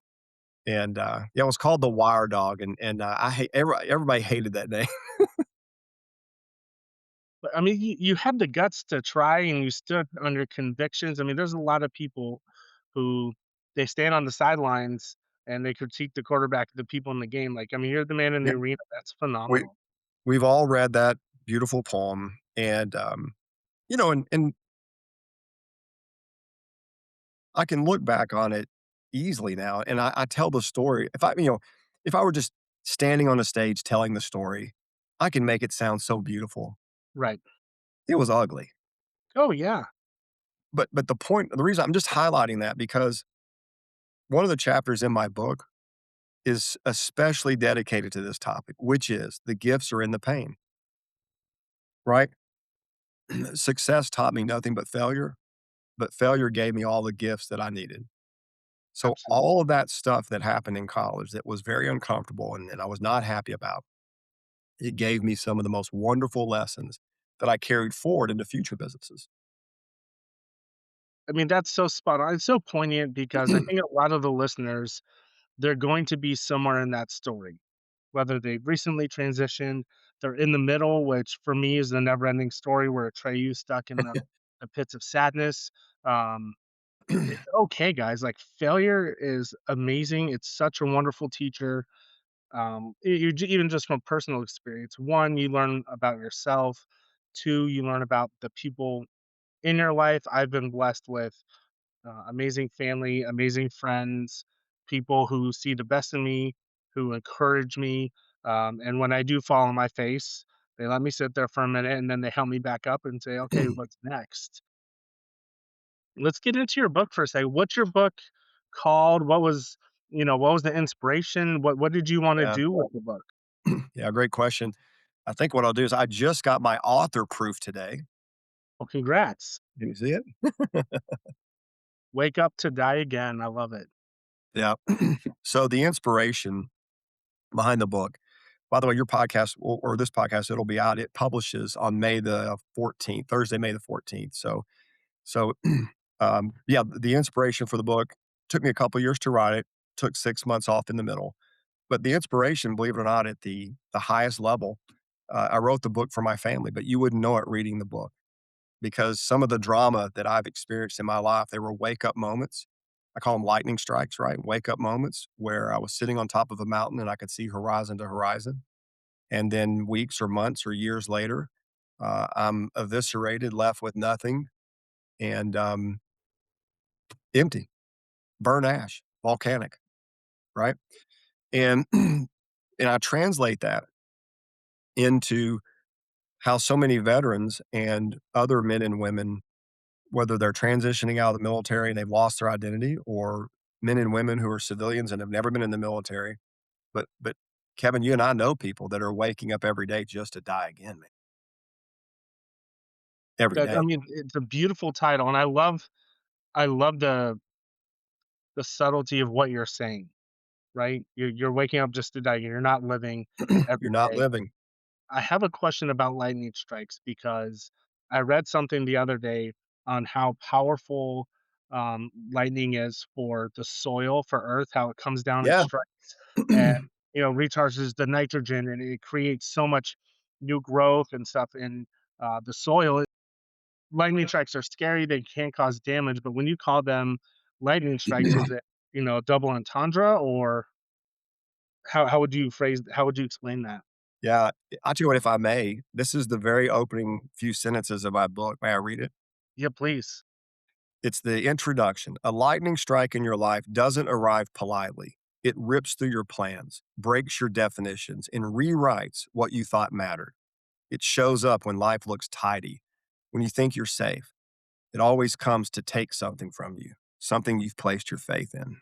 And yeah, it was called the Wire Dog, and I hate everybody hated that name. But, I mean, you had the guts to try and you stood on your convictions. I mean, there's a lot of people who they stand on the sidelines and they critique the quarterback, the people in the game. Like, I mean, you're the man in the Yeah, arena. That's we phenomenal. we've all read that beautiful poem, and and I can look back on it easily now, and I tell the story. If I were just standing on a stage telling the story, I can make it sound so beautiful. Right. It was ugly, Oh, yeah. but the reason I'm just highlighting that because one of the chapters in my book is especially dedicated to this topic, which is the gifts are in the pain, right? Success taught me nothing but failure, but failure gave me all the gifts that I needed. So Absolutely. all of that stuff that happened in college that was very uncomfortable and I was not happy about, it gave me some of the most wonderful lessons that I carried forward into future businesses. I mean, that's so spot on. It's so poignant because I think a lot of the listeners, they're going to be somewhere in that story, whether they've recently transitioned, they're in the middle, which for me is the never ending story where Atreyu stuck in the pits of sadness. Um, it's okay, guys. Like failure is amazing. It's such a wonderful teacher. Even just from personal experience. One, you learn about yourself. Two, you learn about the people in your life. I've been blessed with amazing family, amazing friends, people who see the best in me, who encourage me. And when I do fall on my face, they let me sit there for a minute and then they help me back up and say, okay, what's next? Let's get into your book for a second. What's your book called? What was the inspiration? What did you want to Yeah. do with the book? Yeah, great question. I think what I'll do is I just got my author proof today. Well, congrats. Do you see it? Wake up to die again. I love it. Yeah. So the inspiration behind the book, by the way, your podcast or this podcast, it'll be out. It publishes on May the 14th, Thursday, May the 14th. So, yeah, the inspiration for the book took me a couple years to write it, took 6 months off in the middle. But the inspiration, believe it or not, at the highest level, I wrote the book for my family, but you wouldn't know it reading the book because some of the drama that I've experienced in my life, they were wake up moments. I call them lightning strikes, right? Wake up moments where I was sitting on top of a mountain and I could see horizon to horizon. And then weeks or months or years later, I'm eviscerated, left with nothing, and empty, burnt ash, volcanic, right? And and I translate that into how so many veterans and other men and women, whether they're transitioning out of the military and they've lost their identity, or men and women who are civilians and have never been in the military, but Kevin, you and I know people that are waking up every day just to die again, man, every That I day. mean, it's a beautiful title, and I love the subtlety of what you're saying. Right? You're waking up just to die. You're not living You're every not day. living. I have a question about lightning strikes because I read something the other day on how powerful lightning is for the soil for Earth, how it comes down and Yeah. strikes and recharges the nitrogen and it creates so much new growth and stuff in the soil. Lightning strikes are scary; they can cause damage, but when you call them lightning strikes, is it double entendre or how would you explain that? Yeah. I'll tell you what, if I may, this is the very opening few sentences of my book. May I read it? Yeah, please. It's the introduction. A lightning strike in your life doesn't arrive politely. It rips through your plans, breaks your definitions, and rewrites what you thought mattered. It shows up when life looks tidy, When you think you're safe, it always comes to take something from you, something you've placed your faith in.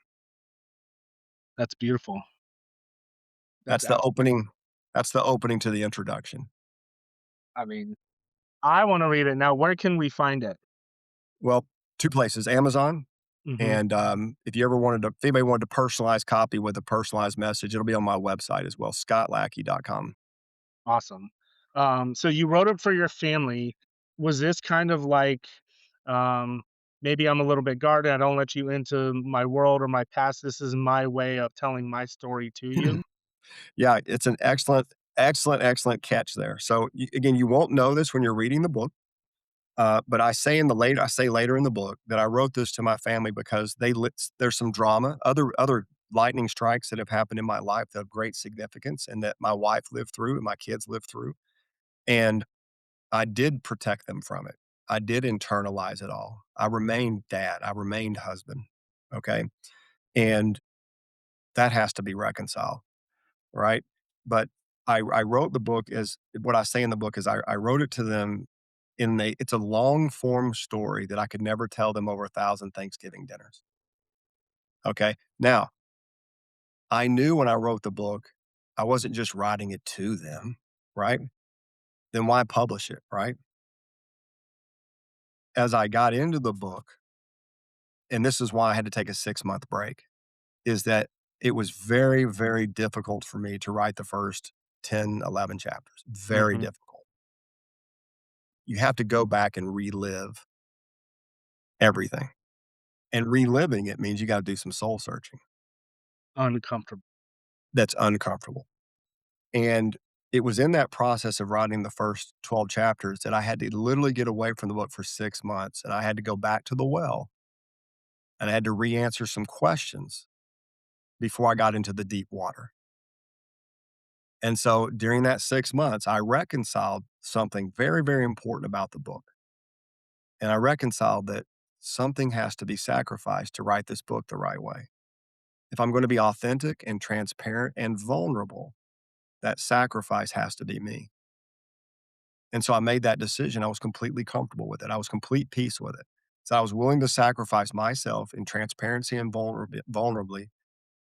That's beautiful. That's That's the absolutely. opening that's the opening to the introduction. I mean, I wanna read it now. Where can we find it? Well, 2 places, Amazon Mhm. and, if anybody wanted a personalized copy with a personalized message, it'll be on my website as well, scottlackey.com. Awesome. So you wrote it for your family. Was this kind of like, um, maybe I'm a little bit guarded, I don't let you into my world or my past, this is my way of telling my story to you? Yeah, it's an excellent, excellent, excellent catch there. So, again, you won't know this when you're reading the book, but I say later in the book that I wrote this to my family because there's some drama, other lightning strikes that have happened in my life that have great significance and that my wife lived through and my kids lived through, and I did protect them from it. I did internalize it all. I remained dad. I remained husband. Okay, and that has to be reconciled. Right? But I wrote the book as what I say in the book is I wrote it to them it's a long form story that I could never tell them over 1,000 Thanksgiving dinners. Okay. Now, I knew when I wrote the book, I wasn't just writing it to them, right? Then why publish it, right? As I got into the book, and this is why I had to take a 6-month break, is that it was very, very difficult for me to write the first 10, 11 chapters. Very Mhm. difficult. You have to go back and relive everything. And reliving it means you gotta do some soul searching. Uncomfortable. That's uncomfortable. And it was in that process of writing the first 12 chapters that I had to literally get away from the book for 6 months, and I had to go back to the well, and I had to re-answer some questions before I got into the deep water. And so during that 6 months, I reconciled something very, very important about the book. And I reconciled that something has to be sacrificed to write this book the right way. If I'm gonna be authentic and transparent and vulnerable, that sacrifice has to be me. And so I made that decision. I was completely comfortable with it. I was complete peace with it. So I was willing to sacrifice myself in transparency and vulnerably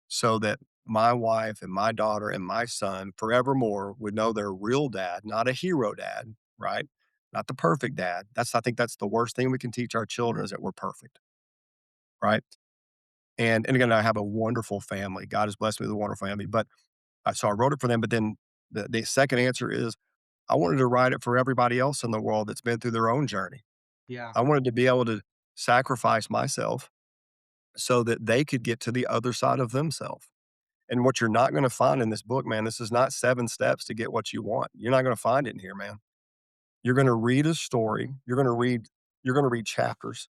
so that my wife and my daughter and my son forevermore would know their real dad, not a hero dad, right? Not the perfect dad. I think that's the worst thing we can teach our children is that we're perfect, right? And again, I have a wonderful family. God has blessed me with a wonderful family. But so I wrote it for them. But then the second answer is I wanted to write it for everybody else in the world that's been through their own journey. Yeah. I wanted to be able to sacrifice myself so that they could get to the other side of themselves. And what you're not going to find in this book, man, this is not 7 steps to get what you want. You're not going to find it in here, man. You're going to read a story. You're going to read chapters.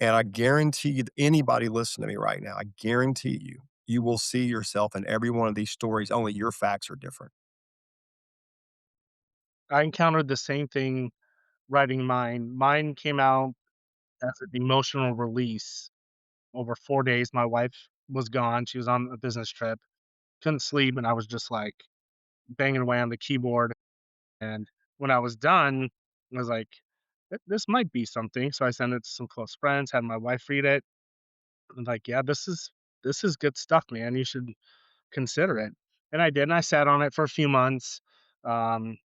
And I guarantee you, anybody listening to me right now, I guarantee you, you will see yourself in every one of these stories. Only your facts are different. I encountered the same thing writing mine. Mine came out as an emotional release. Over 4 days, my wife was gone, she was on a business trip, couldn't sleep, and I was just, like, banging away on the keyboard, and when I was done, I was like, This might be something," so I sent it to some close friends, had my wife read it, and like, "Yeah, this is good stuff, man, you should consider it," and I did, and I sat on it for a few months, um,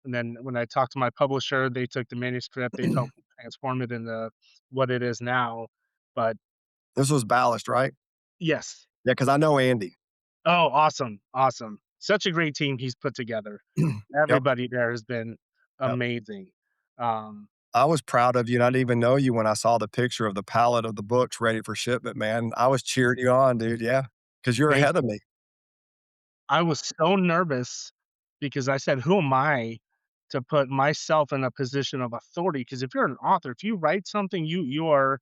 and then when I talked to my publisher, they took the manuscript, they've helped transform it into what it is now, but This was Ballast, right? yes. Yeah, because I know Andy. Oh, awesome, awesome. Such a great team he's put together. Yep, Everybody there has been yep. amazing. Um, I was proud of you, and I didn't even know you when I saw the picture of the pallet of the books ready for shipment, man. I was cheering you on, dude, yeah, because 'cause you're thank ahead of me. I was so nervous because I said, "Who am I to put myself in a position of authority?" Because if you're an author, if you write something, you are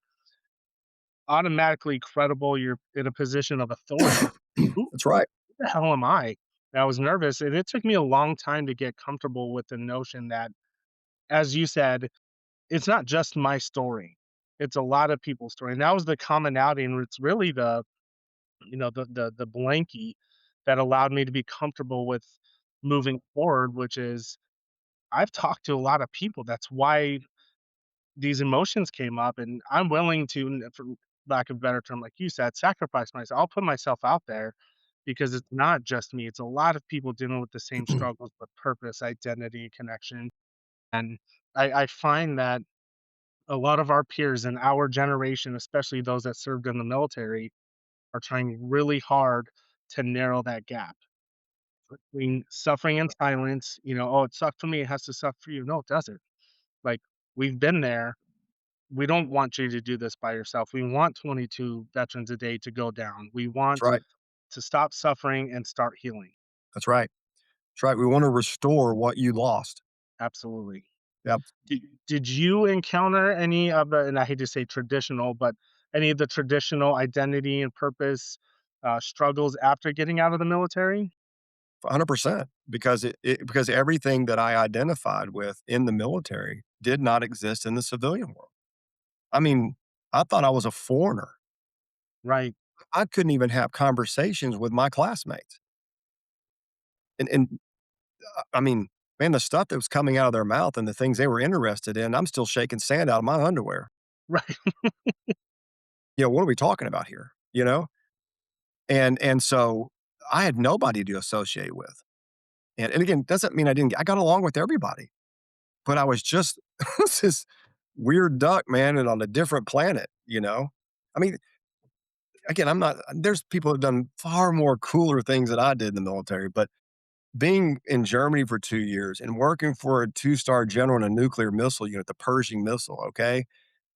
automatically credible, you're in a position of authority. Who That's right. the hell am I? And I was nervous, and it took me a long time to get comfortable with the notion that, as you said, it's not just my story. It's a lot of people's story, and that was the commonality, and it's really the blankie that allowed me to be comfortable with moving forward, which is I've talked to a lot of people. That's why these emotions came up, and I'm willing to, for lack of a better term, like you said, sacrifice myself. I'll put myself out there because it's not just me. It's a lot of people dealing with the same struggles with purpose, identity, connection. And I find that a lot of our peers in our generation, especially those that served in the military, are trying really hard to narrow that gap between suffering and silence. Oh, it sucked for me. It has to suck for you. No, it doesn't. Like, we've been there. We don't want you to do this by yourself. We want 22 veterans a day to go down. We That's want right. to stop suffering and start healing. That's right. That's right. We want to restore what you lost. Absolutely. Yep. Did you encounter any of the, and I hate to say traditional, but any of the traditional identity and purpose struggles after getting out of the military? 100% because because everything that I identified with in the military did not exist in the civilian world. I mean, I thought I was a foreigner. Right, I couldn't even have conversations with my classmates. And I mean, man, the stuff that was coming out of their mouth and the things they were interested in, I'm still shaking sand out of my underwear. right, What are we talking about here? And so I had nobody to associate with. And again, doesn't mean I got along with everybody, but I was just this weird duck, man, and on a different planet. I mean, again, I'm not, there's people that have done far more cooler things than I did in the military, but being in Germany for 2 years and working for a two-star general in a nuclear missile unit, the Pershing missile, okay,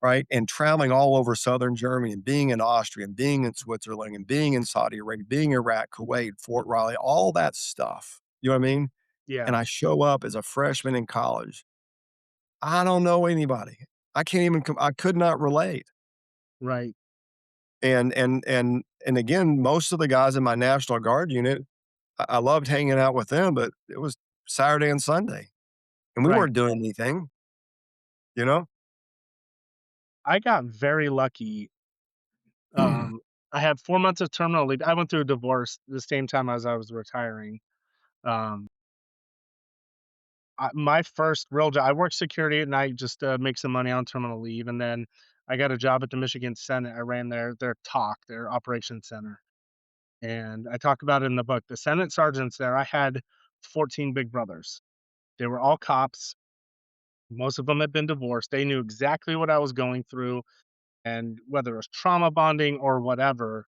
right? And traveling all over southern Germany and being in Austria and being in Switzerland and being in Saudi Arabia, being in Iraq, Kuwait, Fort Riley, all that stuff. You know what I mean? yeah, And I show up as a freshman in college. I don't know anybody. I can't even I could not relate. right, And again, most of the guys in my National Guard unit, I loved hanging out with them, but it was Saturday and Sunday, and we right. weren't doing anything, you know? I got very lucky. Um, I had 4 months of terminal leave. I went through a divorce the same time as I was retiring. Um, my first real job, I worked security at night just to make some money on terminal leave, and then I got a job at the Michigan Senate. I ran their TOC, their operations center, and I talk about it in the book. The Senate sergeants there, I had 14 big brothers. They were all cops. Most of them had been divorced. They knew exactly what I was going through, and whether it was trauma bonding or whatever,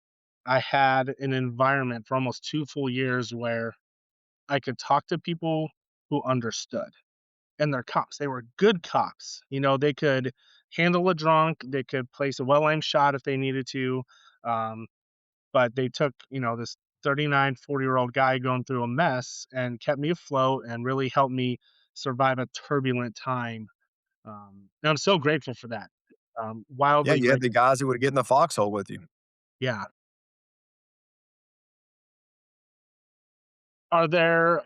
I had an environment for almost 2 full years where I could talk to people who understood. And they're cops. They were good cops. They could handle a drunk, they could place a well-aimed shot if they needed to, um, but they took, this 39, 40-year-old guy going through a mess and kept me afloat and really helped me survive a turbulent time, and I'm so grateful for that. Yeah, Wildly you had the grateful. guys who would get in the foxhole with you. Yeah. Are there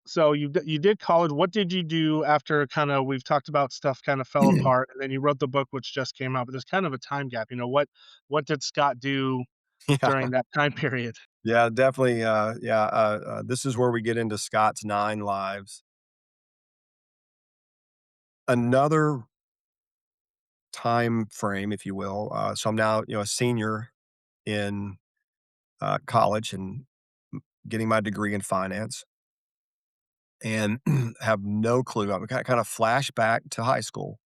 So you did college. What did you do after, kinda, we've talked about stuff kinda fell apart, and then you wrote the book which just came out, but there's kind of a time gap. What did Scott do Yeah, during that time period? yeah, definitely, yeah, this is where we get into Scott's 9 lives. Another time frame, if you will, so I'm now, a senior in, college and getting my degree in finance and have no clue. I'm kinda flashback to high school.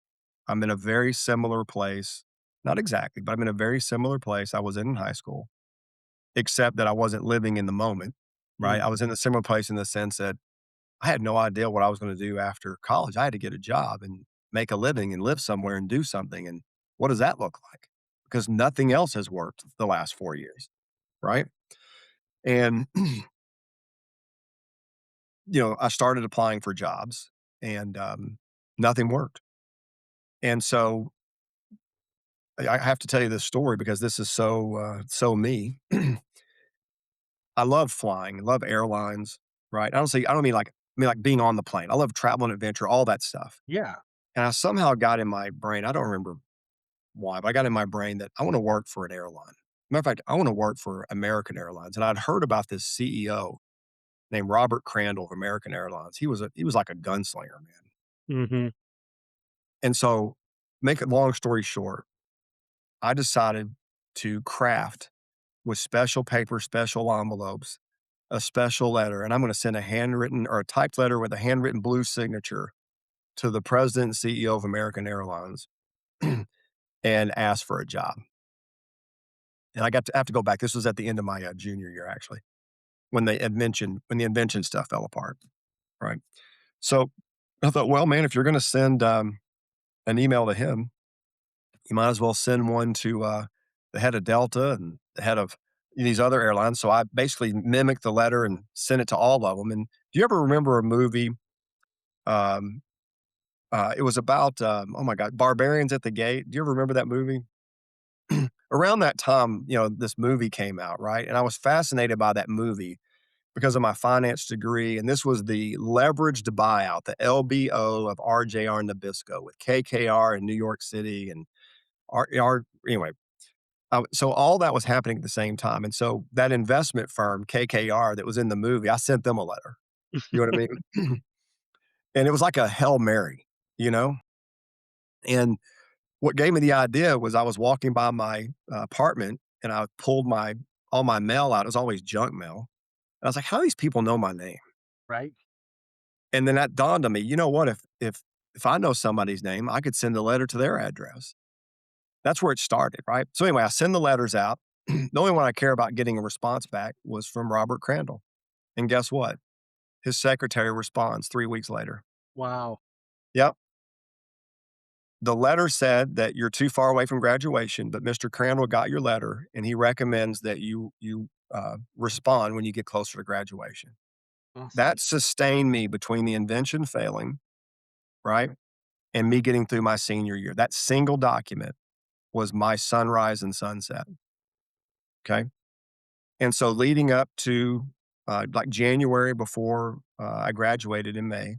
I'm in a very similar place, not exactly, but I'm in a very similar place I was in high school, except that I wasn't living in the moment, right? Mm, I was in a similar place in the sense that I had no idea what I was gonna do after college. I had to get a job and make a living and live somewhere and do something, and what does that look like? Because nothing else has worked the last 4 years, right? And, I started applying for jobs and, nothing worked. And so I have to tell you this story because this is so me. I love flying, I love airlines, right? I don't mean like being on the plane. I love travel and adventure, all that stuff. yeah. And I somehow got in my brain, I don't remember why, but I got in my brain that I wanna work for an airline. Matter of fact, I wanna work for American Airlines, and I'd heard about this CEO named Robert Crandall of American Airlines. He was like a gunslinger, man. Mhm. And so make a long story short, I decided to craft with special paper, special envelopes, a special letter, and I'm gonna send a handwritten or a typed letter with a handwritten blue signature to the president and CEO of American Airlines and ask for a job. And I have to go back. This was at the end of my, junior year, actually, when the invention stuff fell apart, right? So, I thought, "Well, man, if you're gonna send, an email to him, you might as well send one to, the head of Delta and the head of these other airlines." So I basically mimicked the letter and sent it to all of them. And do you ever remember a movie, um, it was about, oh my god, Barbarians at the Gate? Do you ever remember that movie? Around that time, this movie came out, right? And I was fascinated by that movie because of my finance degree, and this was the leveraged buyout, the LBO of RJR Nabisco with KKR in New York City and anyway, so all that was happening at the same time, and so that investment firm, KKR, that was in the movie, I sent them a letter. You know what I mean? And it was like a Hail Mary, you know? And what gave me the idea was I was walking by my apartment and I pulled all my mail out. It was always junk mail. And I was like, "How do these people know my name?" Right? And then that dawned on me, you know what? If I know somebody's name, I could send a letter to their address. That's where it started, right? So anyway, I send the letters out. The only one I care about getting a response back was from Robert Crandall. And guess what? His secretary responds 3 weeks later. Wow. Yep. The letter said that you're too far away from graduation, but Mr. Crandall got your letter and he recommends that you respond when you get closer to graduation. Awesome. That sustained me between the invention failing, right? And me getting through my senior year. That single document was my sunrise and sunset. Okay. And so leading up to like January before I graduated in May,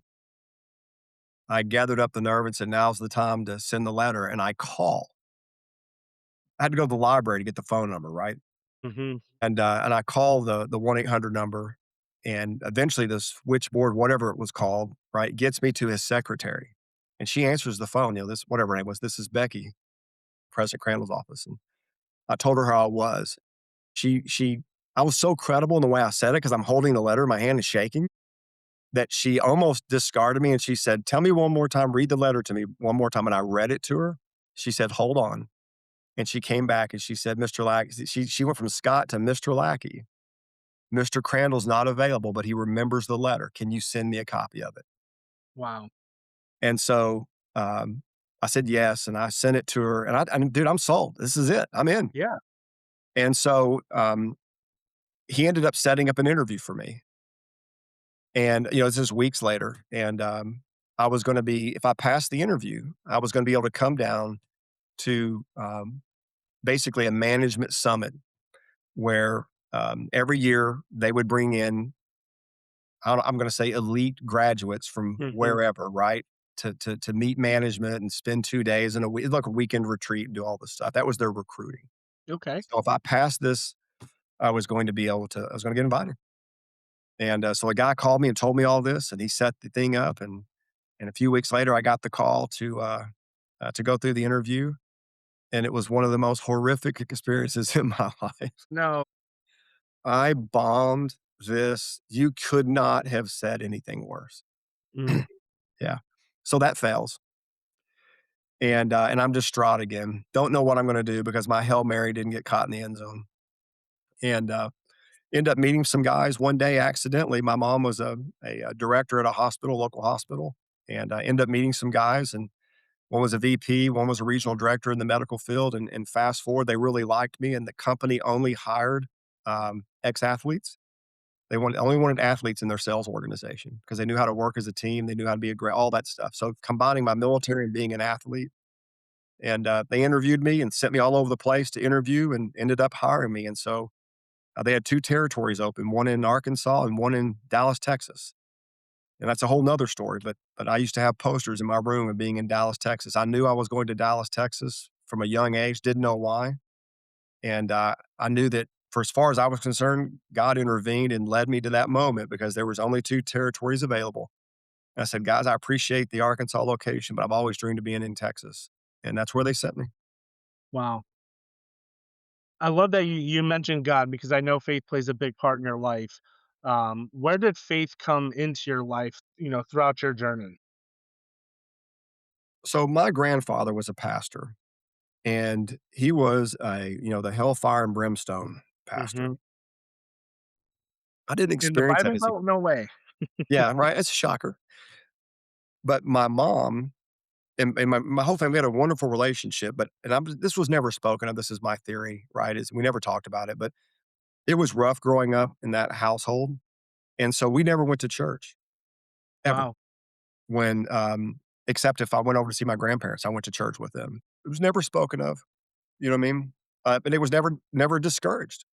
I gathered up the nerve and said, now's the time to send the letter. And I call. I had to go to the library to get the phone number, right? Mhm. And I call the 1-800 number. And eventually the switchboard, whatever it was called, right, gets me to his secretary. And she answers the phone, this, whatever her name was, this is Becky, President Crandall's office. And I told her how I was. She I was so credible in the way I said it because I'm holding the letter, my hand is shaking, that she almost discarded me and she said, "Tell me one more time, read the letter to me one more time." And I read it to her. She said, "Hold on." And she came back and she said, "Mr. Lackey," she went from Scott to Mr. Lackey. "Mr. Crandall's not available, but he remembers the letter. Can you send me a copy of it?" Wow. And so um, I said yes, and I sent it to her. And dude, I'm sold. This is it. I'm in. Yeah. And so he ended up setting up an interview for me. And, this is weeks later. And I was going to be, if I passed the interview, I was going to be able to come down to basically a management summit where every year they would bring in, I'm going to say elite graduates from Mhm. wherever, right? To meet management and spend 2 days in a week, like a weekend retreat and do all this stuff. That was their recruiting. Okay. So if I passed this, I was going to get invited. And so a guy called me and told me all this, and he set the thing up. And a few weeks later, I got the call to go through the interview, and it was one of the most horrific experiences in my life. No. I bombed this. You could not have said anything worse. Mm. Yeah. So that fails, and I'm distraught again. Don't know what I'm going to do because my Hail Mary didn't get caught in the end zone, and end up meeting some guys one day accidentally. My mom was a director at a hospital, local hospital, and I ended up meeting some guys, and one was a VP, one was a regional director in the medical field. And fast forward, they really liked me, and the company only hired ex athletes. They only wanted athletes in their sales organization because they knew how to work as a team. They knew how to be a great, all that stuff. So combining my military and being an athlete, and they interviewed me and sent me all over the place to interview, and ended up hiring me. And so they had two territories open, one in Arkansas and one in Dallas, Texas. And that's a whole nother story. But I used to have posters in my room of being in Dallas, Texas. I knew I was going to Dallas, Texas from a young age, didn't know why. And I knew that for as far as I was concerned, God intervened and led me to that moment because there was only two territories available. And I said, guys, I appreciate the Arkansas location, but I've always dreamed of being in Texas. and that's where they sent me. Wow. I love that you mentioned God because I know faith plays a big part in your life. Where did faith come into your life, throughout your journey? So my grandfather was a pastor, and he was the hellfire and brimstone pastor. Mhm. I didn't In the experience that Bible? as a No, no way. yeah, right, it's a shocker. But my mom and my whole family had a wonderful relationship, but and I'm this was never spoken of, this is my theory, right, is we never talked about it, but it was rough growing up in that household, and so we never went to church, ever. Wow. When, except if I went over to see my grandparents, I went to church with them. It was never spoken of, you know what I mean? But it was never discouraged,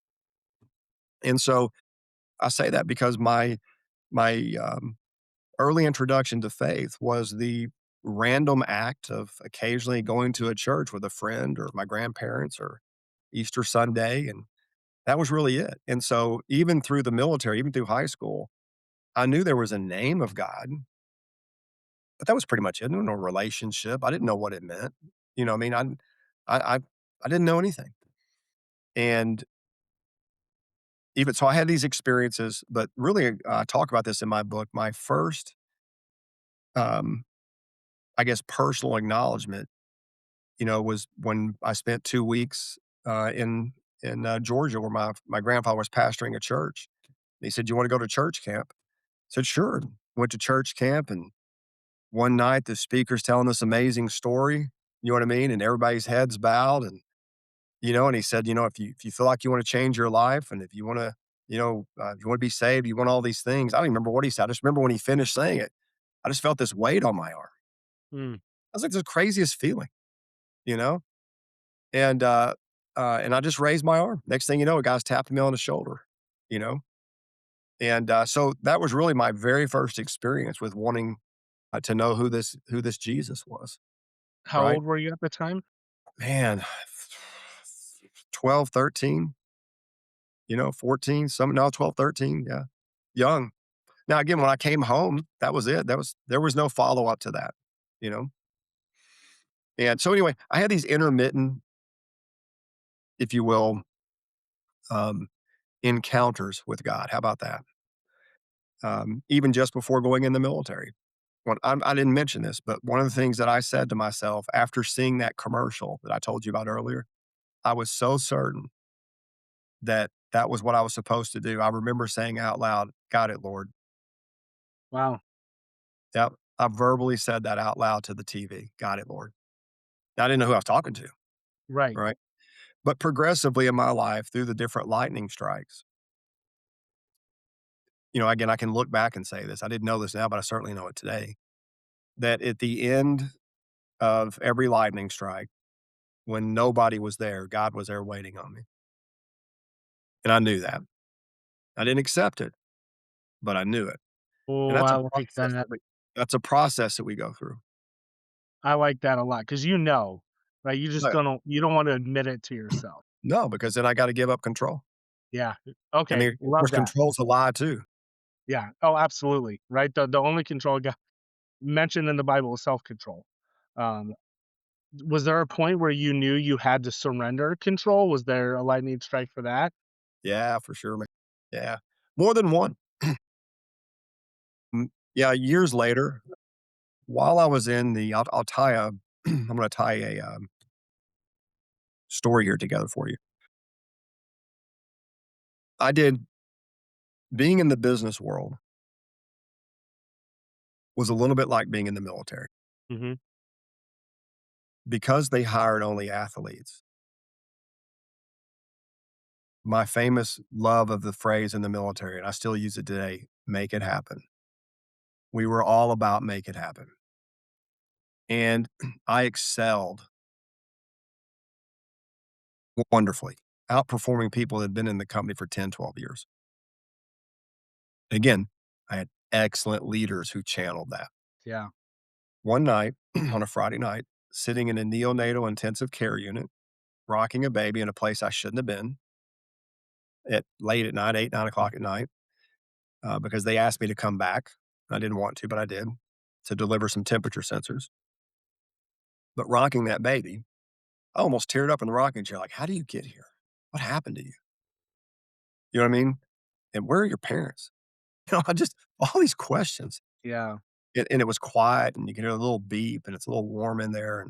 and so I say that because my early introduction to faith was the random act of occasionally going to a church with a friend or my grandparents or Easter Sunday, and that was really it. And so even through the military, even through high school, I knew there was a name of God, but that was pretty much it. No relationship. I didn't know what it meant. You know, what I mean, I, I, I didn't know anything. And even so, I had these experiences, but really, I talk about this in my book. My first, um, I guess, personal acknowledgement, was when I spent 2 weeks, in Georgia where my grandfather was pastoring a church. He said, "You wanna go to church camp?" I said, "Sure." Went to church camp, and one night, the speaker's telling this amazing story, you know what I mean, and everybody's heads bowed, and he said, "If you feel like you wanna change your life, and if you wanna, if you wanna be saved, you want all these things." I don't even remember what he said, I just remember when he finished saying it, I just felt this weight on my arm. Mm. I was like, "The craziest feeling," you know? And I just raised my arm. Next thing you know, a guy's tapping me on the shoulder, you know? So that was really my very first experience with wanting, to know who this Jesus was, How right? old were you at the time? Man, 12, 13, 14, some no, 12, 13, yeah, young. Now again, when I came home, that was it. There was no follow-up to that, you know? And so anyway, I had these intermittent, if you will, um, encounters with God. How about that? Even just before going in the military. I didn't mention this, but one of the things that I said to myself after seeing that commercial that I told you about earlier, I was so certain that that was what I was supposed to do. I remember saying out loud, "Got it, Lord." Wow. Yep. I verbally said that out loud to the TV. "Got it, Lord." Now, I didn't know who I was talking to, Right. right? But progressively in my life through the different lightning strikes, again, I can look back and say this. I didn't know this now, but I certainly know it today. That at the end of every lightning strike, when nobody was there, God was there waiting on me. And I knew that. I didn't accept it, but I knew it. And Oh, I like that. that's a process that we go through. I like that a lot because right? You just But don't wanna admit it to yourself. no, because then I gotta give up control. Yeah. I Okay, mean, of love course, that. control's a lie too. Yeah. Oh, absolutely, right? The only control God mentioned in the Bible is self-control. Um, was there a point where you knew you had to surrender control? Was there a lightning strike for that? Yeah, for sure, man. Yeah. More than one. Yeah, years later, while I was in the I'll tie a I'm gonna tie a, story here together for you. I did being in the business world was a little bit like being in the military. Mhm. Because they hired only athletes, my famous love of the phrase in the military, and I still use it today, "Make it happen." We were all about make it happen, and I excelled wonderfully, outperforming people that had been in the company for 10, 12 years. Again, I had excellent leaders who channeled that. Yeah. One night, on a Friday night, sitting in a neonatal intensive care unit, rocking a baby in a place I shouldn't have been at late at night, 8, 9 o'clock at night, because they asked me to come back. I didn't want to, but I did, to deliver some temperature sensors. But rocking that baby, I almost teared up in the rocking chair, like, "How do you get here? What happened to you?" You know what I mean? "And where are your parents?" I just all these questions. Yeah. And it was quiet, and you can hear a little beep, and it's a little warm in there,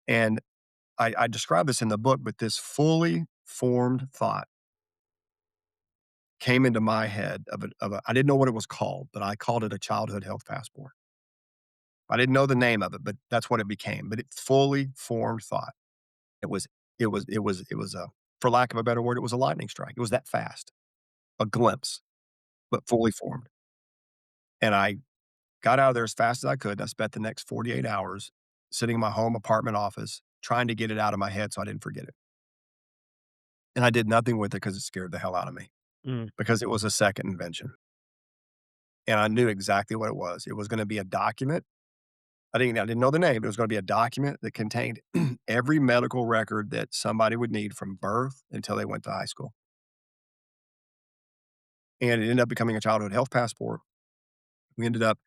and I describe this in the book, but this fully formed thought came into my head of a I didn't know what it was called, but I called it a childhood health passport. I didn't know the name of it, but that's what it became, but it fully formed thought. It was it was a for lack of a better word, it was a lightning strike. It was that fast, a glimpse, but fully formed. And I got out of there as fast as I could, and I spent the next 48 hours sitting in my home apartment office trying to get it out of my head so I didn't forget it. And I did nothing with it because it scared the hell out of me, Mm, because it was a second invention, and I knew exactly what it was. It was gonna be a document. I didn't know the name, but it was gonna be a document that contained every medical record that somebody would need from birth until they went to high school, and it ended up becoming a childhood health passport. We ended up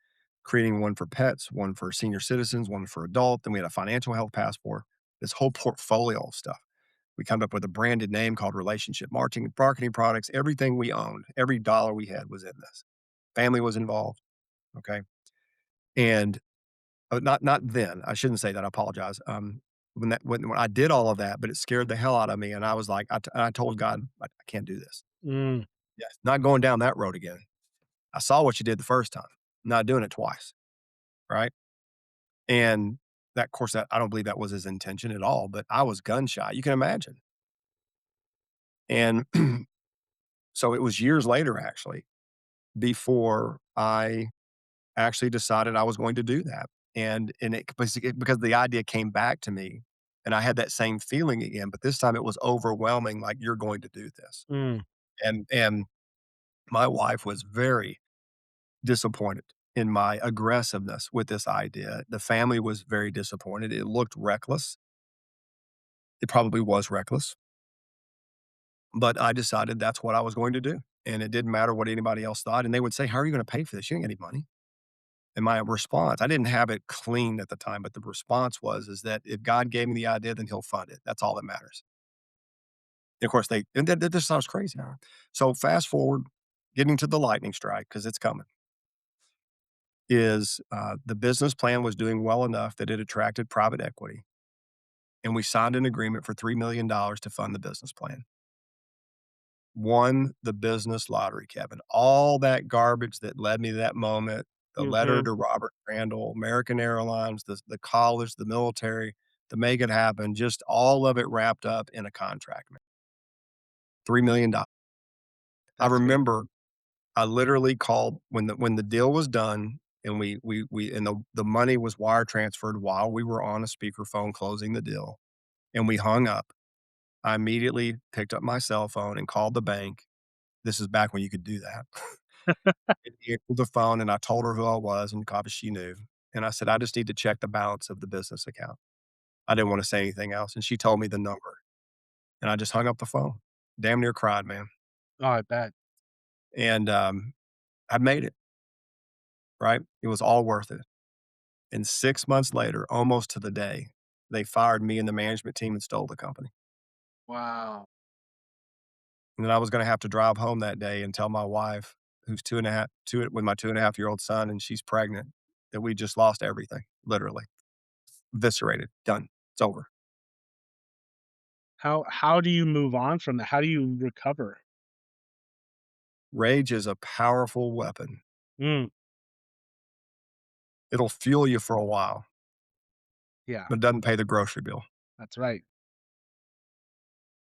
creating one for pets, one for senior citizens, one for adult, then we had a financial health passport, this whole portfolio of stuff. We come up with a branded name called Relationship Marketing Products. Everything we owned, every dollar we had was in this. Family was involved, okay? And, not then, I shouldn't say that, I apologize. When I did all of that, but it scared the hell out of me, and I was like, I told God, "I can't do this. mm, Yes, not going down that road again. I saw what you did the first time, not doing it twice," right? And that of course, that I don't believe that was his intention at all, but I was gun shy, you can imagine. And so it was years later actually before I actually decided I was going to do that. And because the idea came back to me and I had that same feeling again, but this time it was overwhelming, like, "You're going to do this." mm. And my wife was very disappointed in my aggressiveness with this idea. The family was very disappointed. It looked reckless. It probably was reckless. But I decided that's what I was going to do, and it didn't matter what anybody else thought, and they would say, "How are you gonna pay for this? You ain't got any money." And my response, I didn't have it clean at the time, but the response was, is that if God gave me the idea, then he'll fund it. That's all that matters. And of course, that just sounds crazy, huh? So fast forward, getting to the lightning strike because it's coming, is, the business plan was doing well enough that it attracted private equity, and we signed an agreement for $3 million to fund the business plan. Won the business lottery, Kevin. All that garbage that led me to that moment, the letter Mhm. to Robert Crandall, American Airlines, the college, the military to make it happen, just all of it wrapped up in a contract, man. $3,000,000. I That's big. remember I literally called when the deal was done and we and the money was wire transferred while we were on a speakerphone closing the deal, and we hung up. I immediately picked up my cell phone and called the bank. This is back when you could do that. And answered the phone, and I told her who I was, and obviously she knew. And I said, "I just need to check the balance of the business account." I didn't wanna say anything else, and she told me the number, and I just hung up the phone. Damn near cried, man. Oh, I bet. And, I made it, right? It was all worth it. And 6 months later, almost to the day, they fired me and the management team and stole the company. Wow. And then I was gonna have to drive home that day and tell my wife, who's 2 and a half 2 with my 2.5-year-old son, and she's pregnant, that we just lost everything, literally. Eviscerated, done. It's over. How do you move on from that? How do you recover? Rage is a powerful weapon. Mm, It'll fuel you for a while, yeah, but it doesn't pay the grocery bill. that's right.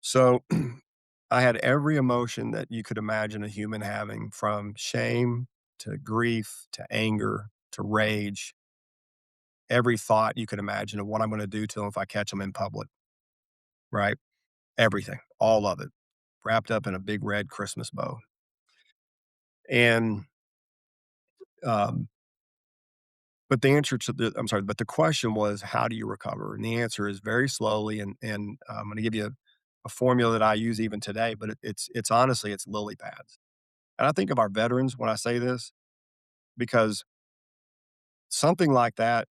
So, I had every emotion that you could imagine a human having, from shame to grief to anger to rage, every thought you could imagine of what I'm gonna do to them if I catch them in public, right? Everything, all of it, wrapped up in a big red Christmas bow. And, um, but the answer to the I'm sorry, but the question was, how do you recover? And the answer is very slowly, and I'm gonna give you a formula that I use even today, but it's honestly, it's lily pads. And I think of our veterans when I say this, because something like that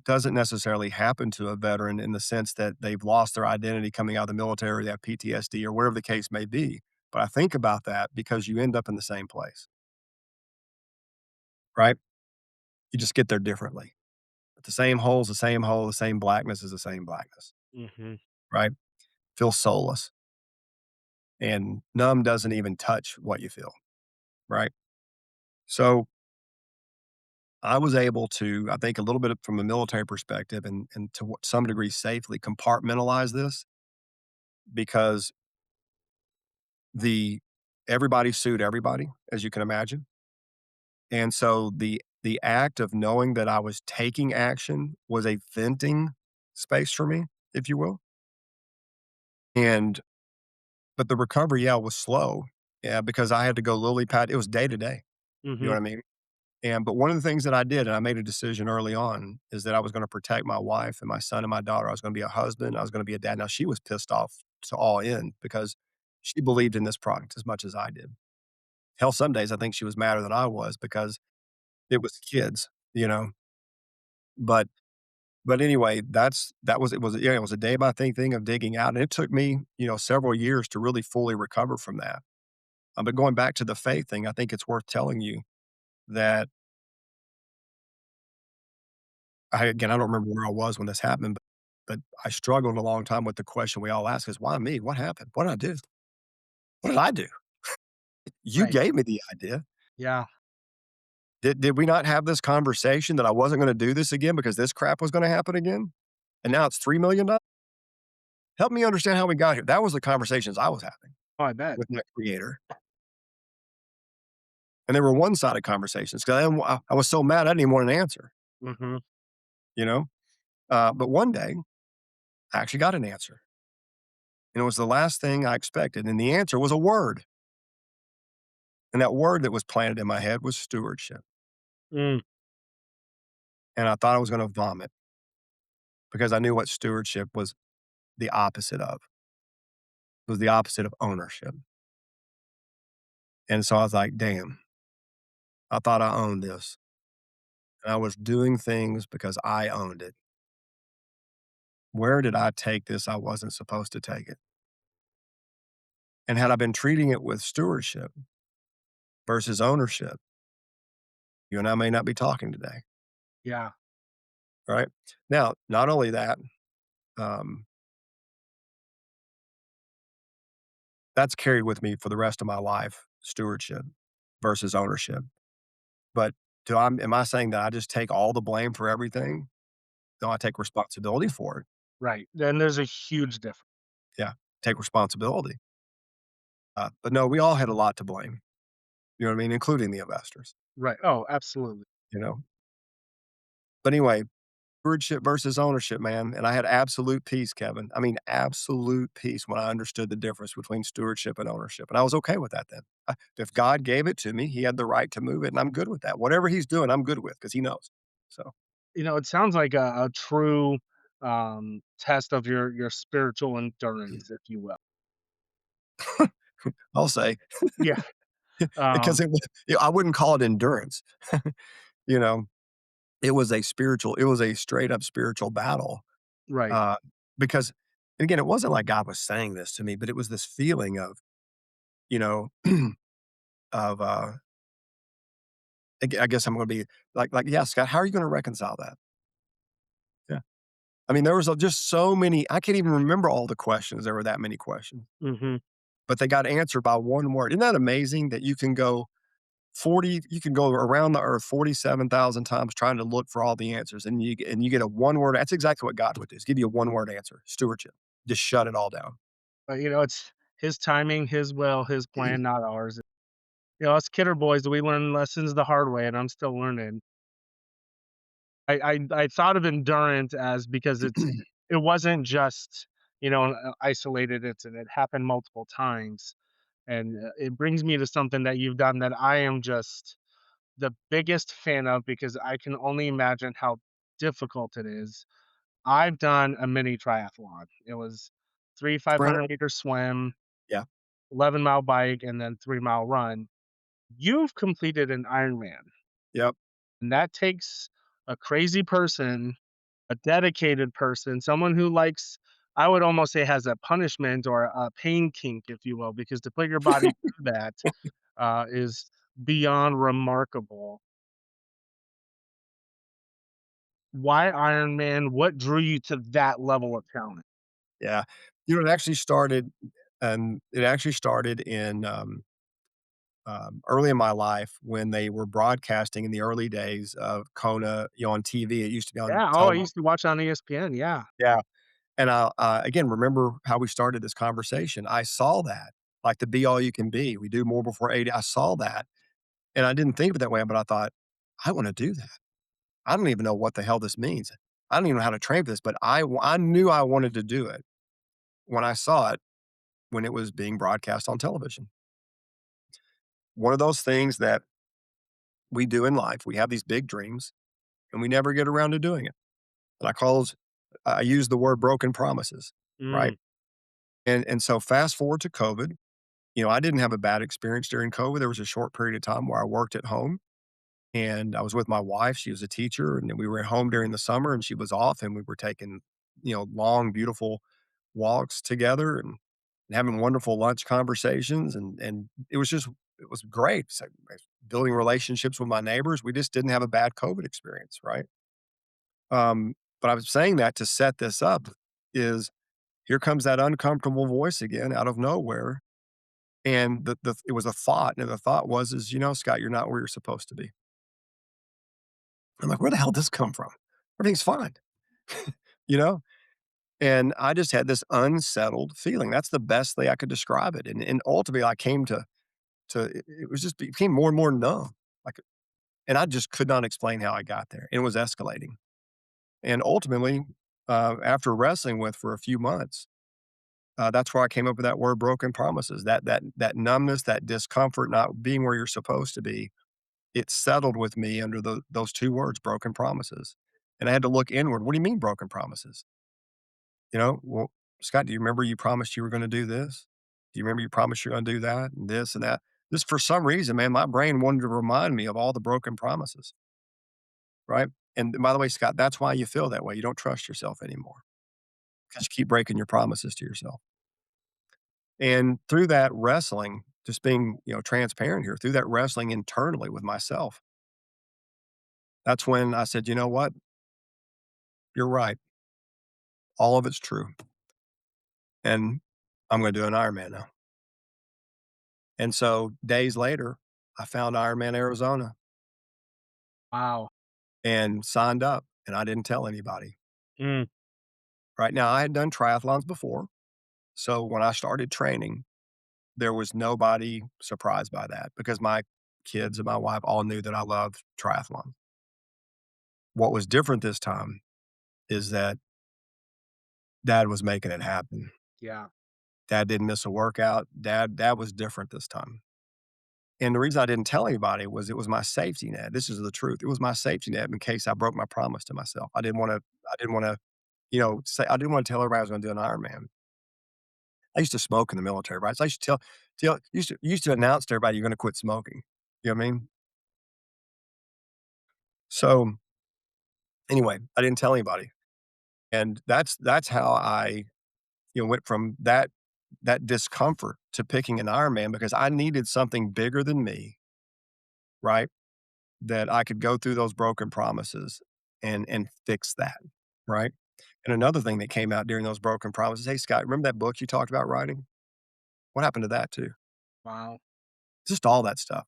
doesn't necessarily happen to a veteran in the sense that they've lost their identity coming out of the military or they have PTSD or whatever the case may be. But I think about that because you end up in the same place, right? You just get there differently. But the same hole's the same hole, the same blackness is the same blackness, Mhm. right? Feel soulless. And numb doesn't even touch what you feel, right? So I was able to, I think, a little bit from a military perspective and to some degree safely compartmentalize this because the everybody sued everybody, as you can imagine. And so the act of knowing that I was taking action was a venting space for me, if you will. And but the recovery, yeah, was slow. Yeah, because I had to go lily pad. It was day to day. You know what Mhm. I mean? And but one of the things that I did, and I made a decision early on, is that I was gonna protect my wife and my son and my daughter. I was gonna be a husband, I was gonna be a dad. Now she was pissed off to all end because she believed in this product as much as I did. Hell, some days I think she was madder than I was because it was kids, you know? But but anyway, that was it was yeah, it was a day by thing of digging out, and it took me, several years to really fully recover from that. But going back to the faith thing, I think it's worth telling you that I don't remember where I was when this happened, but I struggled a long time with the question we all ask is, "Why me? What happened? What did I do? What did I do? You Right. gave me the idea. Yeah. Did we not have this conversation that I wasn't gonna do this again because this crap was gonna happen again? And now it's $3,000,000? Help me understand how we got here." That was the conversations I was having Oh, I bet. with my creator, and they were one-sided conversations 'cause I was so mad I didn't even want an answer, Mhm. you know? But one day, I actually got an answer, and it was the last thing I expected, and the answer was a word. And that word that was planted in my head was stewardship. Mm. And I thought I was going to vomit because I knew what stewardship was the opposite of. It was the opposite of ownership. And so I was like, damn, I thought I owned this. And I was doing things because I owned it. Where did I take this? I wasn't supposed to take it. And had I been treating it with stewardship versus ownership, you and I may not be talking today. Yeah. Right. Now, not only that, um, that's carried with me for the rest of my life, stewardship versus ownership. But am I saying that I just take all the blame for everything? No, I take responsibility for it. Right. Then there's a huge difference. Yeah, take responsibility. But no, we all had a lot to blame. You know what I mean? Including the investors, Right. Oh, absolutely. you know? But anyway, stewardship versus ownership, man. And I had absolute peace, Kevin. I mean, absolute peace when I understood the difference between stewardship and ownership. And I was okay with that then. If God gave it to me, he had the right to move it. And I'm good with that. Whatever he's doing, I'm good with because he knows. So It sounds like a true test of your spiritual endurance, if you will. I'll say, Yeah. because Um, I wouldn't call it endurance. You know, it was a straight up spiritual battle, right. uh, because and again, it wasn't like God was saying this to me, but it was this feeling of, you know, of, I guess I'm gonna be "Yeah, Scott, how are you gonna reconcile that?" Yeah. I mean, there was, just so many I can't even remember all the questions, there were that many questions, Mhm. but they got answered by one word. Isn't that amazing that you can go around the earth 47,000 times trying to look for all the answers, and you get a one-word that's exactly what God would do, is give you a one-word answer, stewardship. Just shut it all down. But, it's his timing, his will, his plan, not ours. Us kidder boys, we learn lessons the hard way, and I'm still learning. I thought of endurance as because it wasn't just, an isolated incident. It happened multiple times, and, it brings me to something that you've done that I am just the biggest fan of because I can only imagine how difficult it is. I've done a mini triathlon. It was 3 Sprint? 500-meter swim, Yeah. 11-mile bike, and then 3-mile run. You've completed an Ironman, Yep. and that takes a crazy person, a dedicated person, someone who likes, I would almost say, has a punishment or a pain kink, if you will, because to put your body through that is beyond remarkable. Why Iron Man? What drew you to that level of talent? Yeah. It actually started in, early in my life when they were broadcasting in the early days of Kona, on TV. It used to be on Yeah. Oh, I television. used to watch on ESPN. Yeah. Yeah. And again, remember how we started this conversation. I saw that, like the be all you can be. We do more before 80. I saw that, and I didn't think of it that way, but I thought, "I wanna do that." I don't even know what the hell this means. I don't even know how to train for this, but I knew I wanted to do it when I saw it when it was being broadcast on television. One of those things that we do in life, we have these big dreams, and we never get around to doing it. And I use the word broken promises, right? Mm, And so fast forward to COVID. I didn't have a bad experience during COVID. There was a short period of time where I worked at home and I was with my wife. She was a teacher, and then we were at home during the summer and she was off, and we were taking, long, beautiful walks together and having wonderful lunch conversations. And it was great. So, building relationships with my neighbors. We just didn't have a bad COVID experience, right? But I was saying that to set this up is here comes that uncomfortable voice again out of nowhere. And it was a thought, and the thought was, Scott, you're not where you're supposed to be. I'm like, where the hell did this come from? Everything's fine, you know? And I just had this unsettled feeling. That's the best way I could describe it. And ultimately I came to it was just became more and more numb. Like, and I just could not explain how I got there. And it was escalating. And ultimately, after wrestling with for a few months, that's where I came up with that word broken promises. That numbness, that discomfort, not being where you're supposed to be, it settled with me under those 2 words, broken promises. And I had to look inward. What do you mean broken promises? Well, Scott, do you remember you promised you were gonna do this? Do you remember you promised you're gonna do that and this and that? Just for some reason, man, my brain wanted to remind me of all the broken promises, right? And by the way, Scott, that's why you feel that way. You don't trust yourself anymore because you keep breaking your promises to yourself. And through that wrestling, just being, transparent here, through that wrestling internally with myself, that's when I said, "You know what? You're right. All of it's true, and I'm gonna do an Ironman now." And so days later, I found Ironman Arizona wow. and signed up, and I didn't tell anybody. Mm, Right now, I had done triathlons before, so when I started training, there was nobody surprised by that because my kids and my wife all knew that I loved triathlon. What was different this time is that dad was making it happen. yeah. Dad didn't miss a workout. Dad was different this time. And the reason I didn't tell anybody was it was my safety net. This is the truth. It was my safety net in case I broke my promise to myself. I didn't wanna, say I didn't wanna tell everybody I was gonna do an Ironman. I used to smoke in the military, right? So I used to used to announce to everybody, "You're gonna quit smoking." You know what I mean? So, anyway, I didn't tell anybody. And that's how I, went from that discomfort to picking an Ironman because I needed something bigger than me, right? That I could go through those broken promises and fix that, right? And another thing that came out during those broken promises, "Hey, Scott, remember that book you talked about writing? What happened to that too?" Wow. Just all that stuff.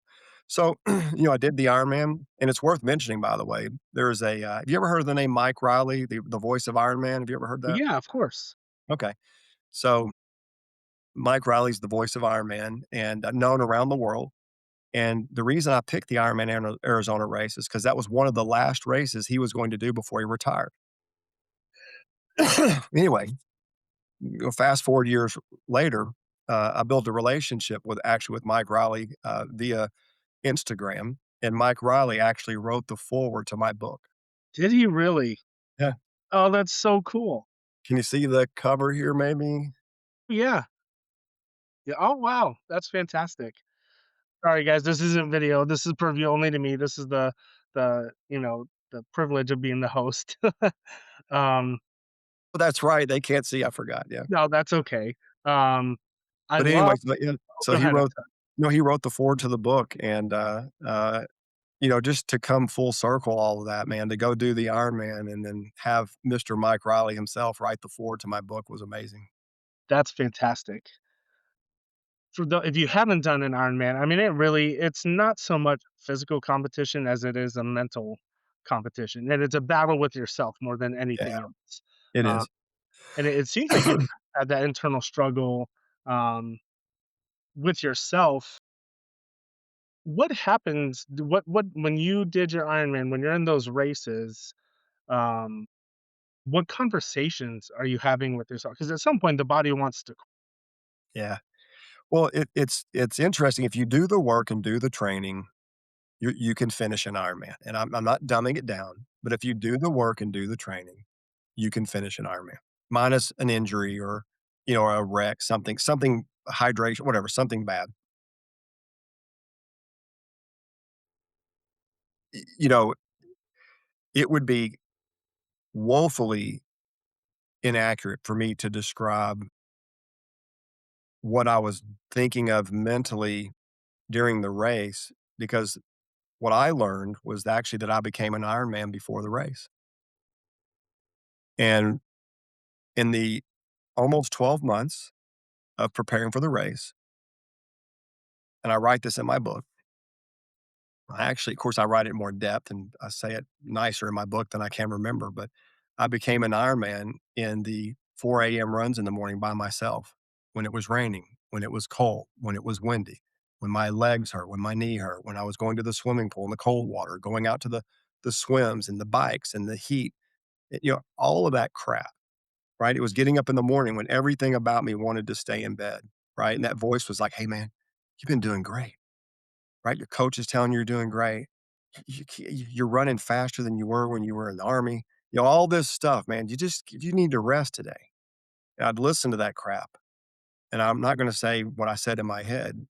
So, I did the Ironman, and it's worth mentioning, by the way, there's have you ever heard of the name Mike Riley, the voice of Iron Man? Have you ever heard that? Yeah, of course. Okay. So, Mike Riley's the voice of Iron Man and, known around the world. And the reason I picked the Ironman Arizona race is because that was one of the last races he was going to do before he retired. Anyway, fast forward years later, I built a relationship with Mike Riley, via Instagram, and Mike Riley actually wrote the foreword to my book. Did he really? Yeah. Oh, that's so cool. Can you see the cover here maybe? Yeah. Yeah. Oh, wow. That's fantastic. Sorry, guys. This isn't video. This is preview only to me. This is the the privilege of being the host. um, Well, that's right, they can't see, I forgot, yeah. no, that's okay. Um, I But love. anyways, but yeah, Oh, so go he ahead. I'm wrote he wrote the foreword to the book, and, just to come full circle all of that, man, to go do the Ironman and then have Mr. Mike Riley himself write the foreword to my book was amazing. That's fantastic. For the if you haven't done an Ironman, I mean, it's not so much physical competition as it is a mental competition, and it's a battle with yourself more than Yeah, anything else. it Uh, is. and it seems like you had that internal struggle, with yourself. What happens what when you did your Ironman, when you're in those races, um, what conversations are you having with yourself? Because at some point, the body wants to. Yeah. Well, it's interesting, if you do the work and do the training, you can finish an Ironman, and I'm not dumbing it down, but if you do the work and do the training, you can finish an Ironman, minus an injury or, a wreck, something hydration, whatever, something bad. You know, it would be woefully inaccurate for me to describe what I was thinking of mentally during the race, because what I learned was actually that I became an Ironman before the race. And in the almost 12 months of preparing for the race, and I write this in my book. I actually, of course, I write it more depth and I say it nicer in my book than I can remember, but I became an Ironman in the 4 a.m. runs in the morning by myself when it was raining, when it was cold, when it was windy, when my legs hurt, when my knee hurt, when I was going to the swimming pool in the cold water, going out to the swims and the bikes and the heat, all of that crap, right? It was getting up in the morning when everything about me wanted to stay in bed, right? And that voice was like, "Hey, man, you've been doing great, right? Your coach is telling you you're doing great. You're running faster than you were when you were in the army. All this stuff, man. You need to rest today." And I'd listen to that crap, and I'm not going to say what I said in my head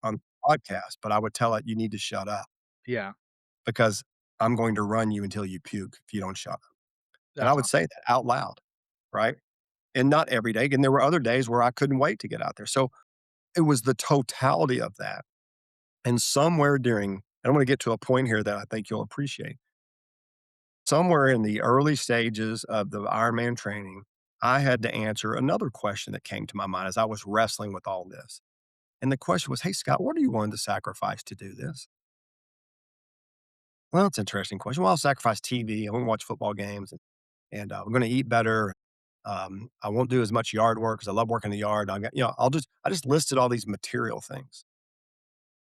on the podcast, but I would tell it, "You need to shut up Yeah, because I'm going to run you until you puke if you don't shut up." And I that's would awesome. say that out loud, right? And not every day. And there were other days where I couldn't wait to get out there. So it was the totality of that. And somewhere during, and I'm going to get to a point here that I think you'll appreciate. Somewhere in the early stages of the Ironman training, I had to answer another question that came to my mind as I was wrestling with all this. And the question was, "Hey, Scott, what are you willing to sacrifice to do this?" Well, it's an interesting question. Well, I'll sacrifice TV. I won't watch football games, and I'm going to eat better. I won't do as much yard work because I love working in the yard. I just listed all these material things.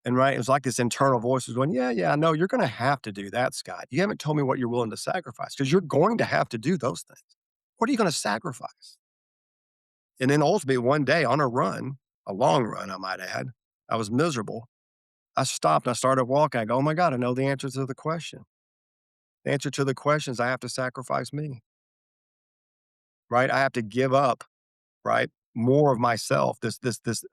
And right, it was like this internal voice was going, "Yeah, yeah, no, you're gonna have to do that, Scott. You haven't told me what you're willing to sacrifice because you're going to have to do those things. What are you gonna sacrifice?" And then ultimately one day on a run, a long run, I might add, I was miserable. I stopped, I started walking. I go, "Oh my God, I know the answer to the question. The answer to the question is I have to sacrifice me, right? I have to give up, right? More of myself. This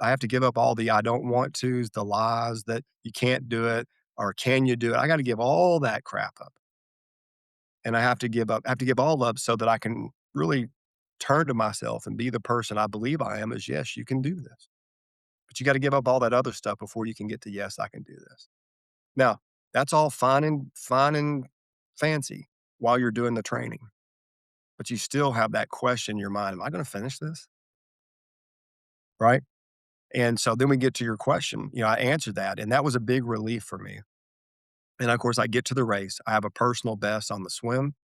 I have to give up all the I don't want tos, the lies that you can't do it or can you do it. I got to give all that crap up. And I have to give all up so that I can really turn to myself and be the person I believe I am is, yes, you can do this. But you got to give up all that other stuff before you can get to, yes, I can do this. Now, that's all fine and fancy while you're doing the training. But you still have that question in your mind, am I going to finish this? Right. And so then we get to your question. I answered that. And that was a big relief for me. And of course, I get to the race. I have a personal best on the swim,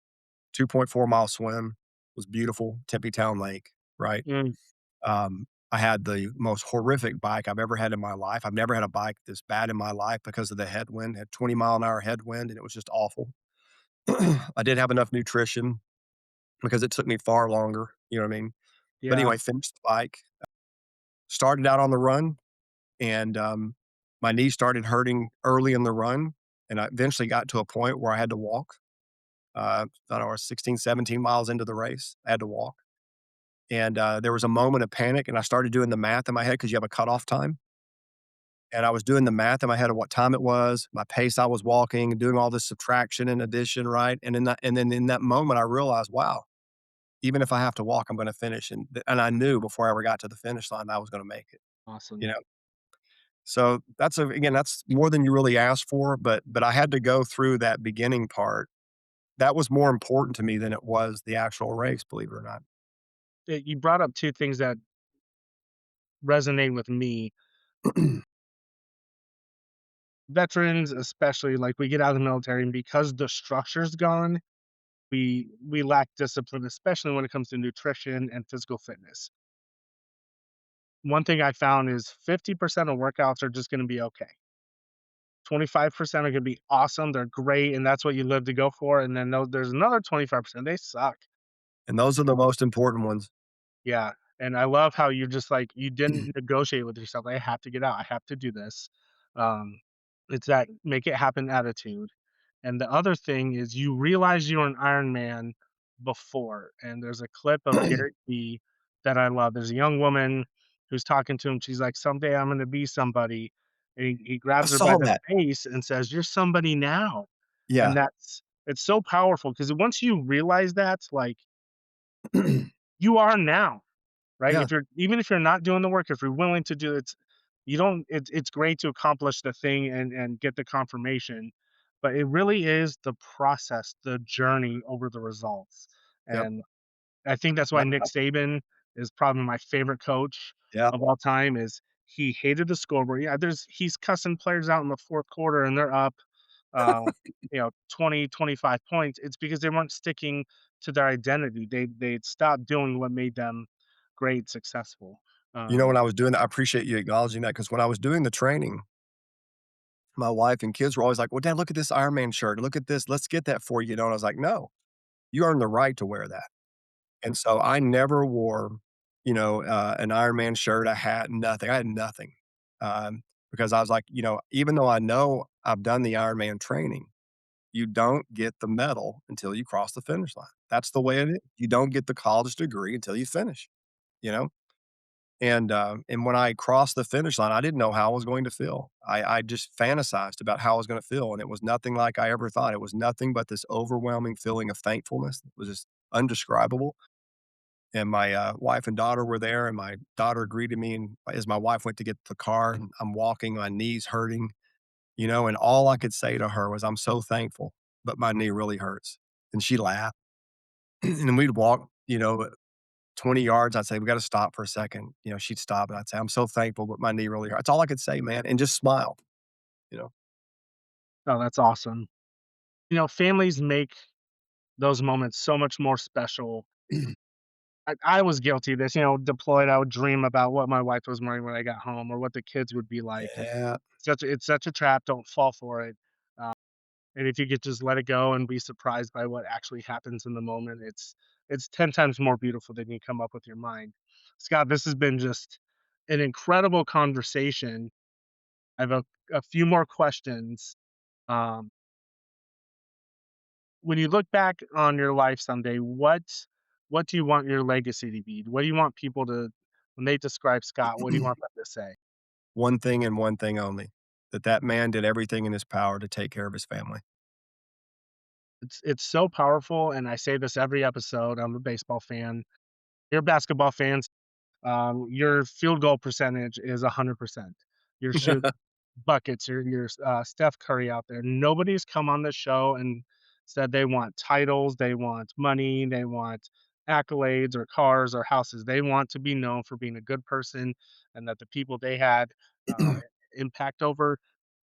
2.4-mile swim was beautiful, Tempe Town Lake, right? Mm, I had the most horrific bike I've ever had in my life. I've never had a bike this bad in my life because of the headwind. Had 20-mile-an-hour headwind, and it was just awful. I did have enough nutrition because it took me far longer. You know what I mean? But yeah. anyway, finished the bike, started out on the run, and my knee started hurting early in the run, and I eventually got to a point where I had to walk. I don't know, 16, 17 miles into the race, I had to walk. And there was a moment of panic, and I started doing the math in my head because you have a cutoff time. and I was doing the math in my head of what time it was, my pace I was walking, doing all this subtraction and addition, right? And then in that moment, I realized, wow, even if I have to walk, I'm going to finish. And I knew before I ever got to the finish line, I was going to make it. You Awesome. know, so again, that's more than you really asked for, but I had to go through that beginning part. That was more important to me than it was the actual race, believe it or not. You brought up 2 things that resonate with me. Veterans, especially, like, we get out of the military, and because the structure's gone, we lack discipline, especially when it comes to nutrition and physical fitness. One thing I found is 50% of workouts are just gonna be okay. 25% are gonna be awesome, they're great, and that's what you live to go for, and then there's another 25%, they suck. And those are the most important ones. Yeah, and I love how you just, like, you didn't negotiate with yourself, "I have to get out, I have to do this." Um, it's that make it happen attitude. And the other thing is you realize you're an Iron Man before, and there's a clip of Gary Vee that I love. There's a young woman who's talking to him, she's like, "Someday I'm gonna be somebody," and he I grabs her by saw the that. face and says, "You're somebody now," and Yeah. it's so powerful because once you realize that, like, you are now. Right? Yeah. If you're even if you're not doing the work, if you're willing to do it, you don't it's great to accomplish the thing and get the confirmation, but it really is the process, the journey over the results. Yep. And I think that's why Yep. Nick Saban is probably my favorite coach Yep. of all time is he hated the scoreboard. Yeah, he's cussing players out in the 4th quarter and they're up, uh, 20, 25 points. It's because they weren't sticking to their identity. They'd stopped doing what made them great, successful. You know, Um, when I was doing that, I appreciate you acknowledging that because when I was doing the training, my wife and kids were always like, "Well, Dad, look at this Iron Man shirt. Look at this. Let's get that for you." You know, and I was like, "No, you earn the right to wear that." And so I never wore, an Iron Man shirt, a hat, nothing. I had nothing, because I was like, even though I know I've done the Iron Man training, you don't get the medal until you cross the finish line. That's the way it is. You don't get the college degree until you finish. You know, and when I crossed the finish line, I didn't know how I was going to feel. I just fantasized about how I was going to feel, and it was nothing like I ever thought. It was nothing but this overwhelming feeling of thankfulness. It was just undescribable. And my wife and daughter were there, and my daughter greeted me. And as my wife went to get the car, and I'm walking, my knees hurting, and all I could say to her was, "I'm so thankful, but my knee really hurts." And she laughed, and then we'd walk, 20 yards, I'd say, "We gotta stop for a second." She'd stop, and I'd say, "I'm so thankful, but my knee really hurts." That's all I could say, man, and just smile, you know? oh, that's awesome. Families make those moments so much more special. I was guilty of this, deployed, I would dream about what my wife was wearing when I got home or what the kids would be like, and Yeah. it's such a trap, don't fall for it. And if you could just let it go and be surprised by what actually happens in the moment, it's 10 times more beautiful than you come up with your mind. Scott, this has been just an incredible conversation. I have a few more questions. Um, when you look back on your life someday, what do you want your legacy to be? What do you want people to when they describe Scott, what do you want them to say? One thing and one thing only, that man did everything in his power to take care of his family. It's so powerful, and I say this every episode. I'm a baseball fan. You're basketball fans. Your field goal percentage is 100%. You're shooting buckets. Your Steph Curry out there. Nobody's come on the show and said they want titles, they want money, they want accolades or cars or houses. They want to be known for being a good person, and that the people they had impact over,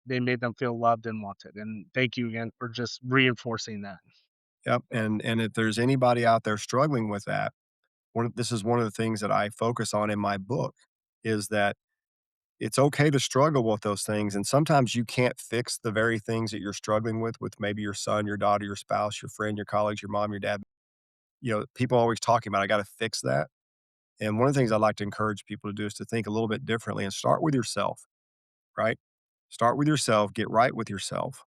they made them feel loved and wanted. And thank you again for just reinforcing that. Yep, and if there's anybody out there struggling with that, this is one of the things that I focus on in my book, is that it's okay to struggle with those things, and sometimes you can't fix the very things that you're struggling with maybe your son, your daughter, your spouse, your friend, your colleagues, your mom, your dad. People are always talking about, "I gotta fix that." And one of the things I like to encourage people to do is to think a little bit differently and start with yourself, right? Start with yourself, get right with yourself,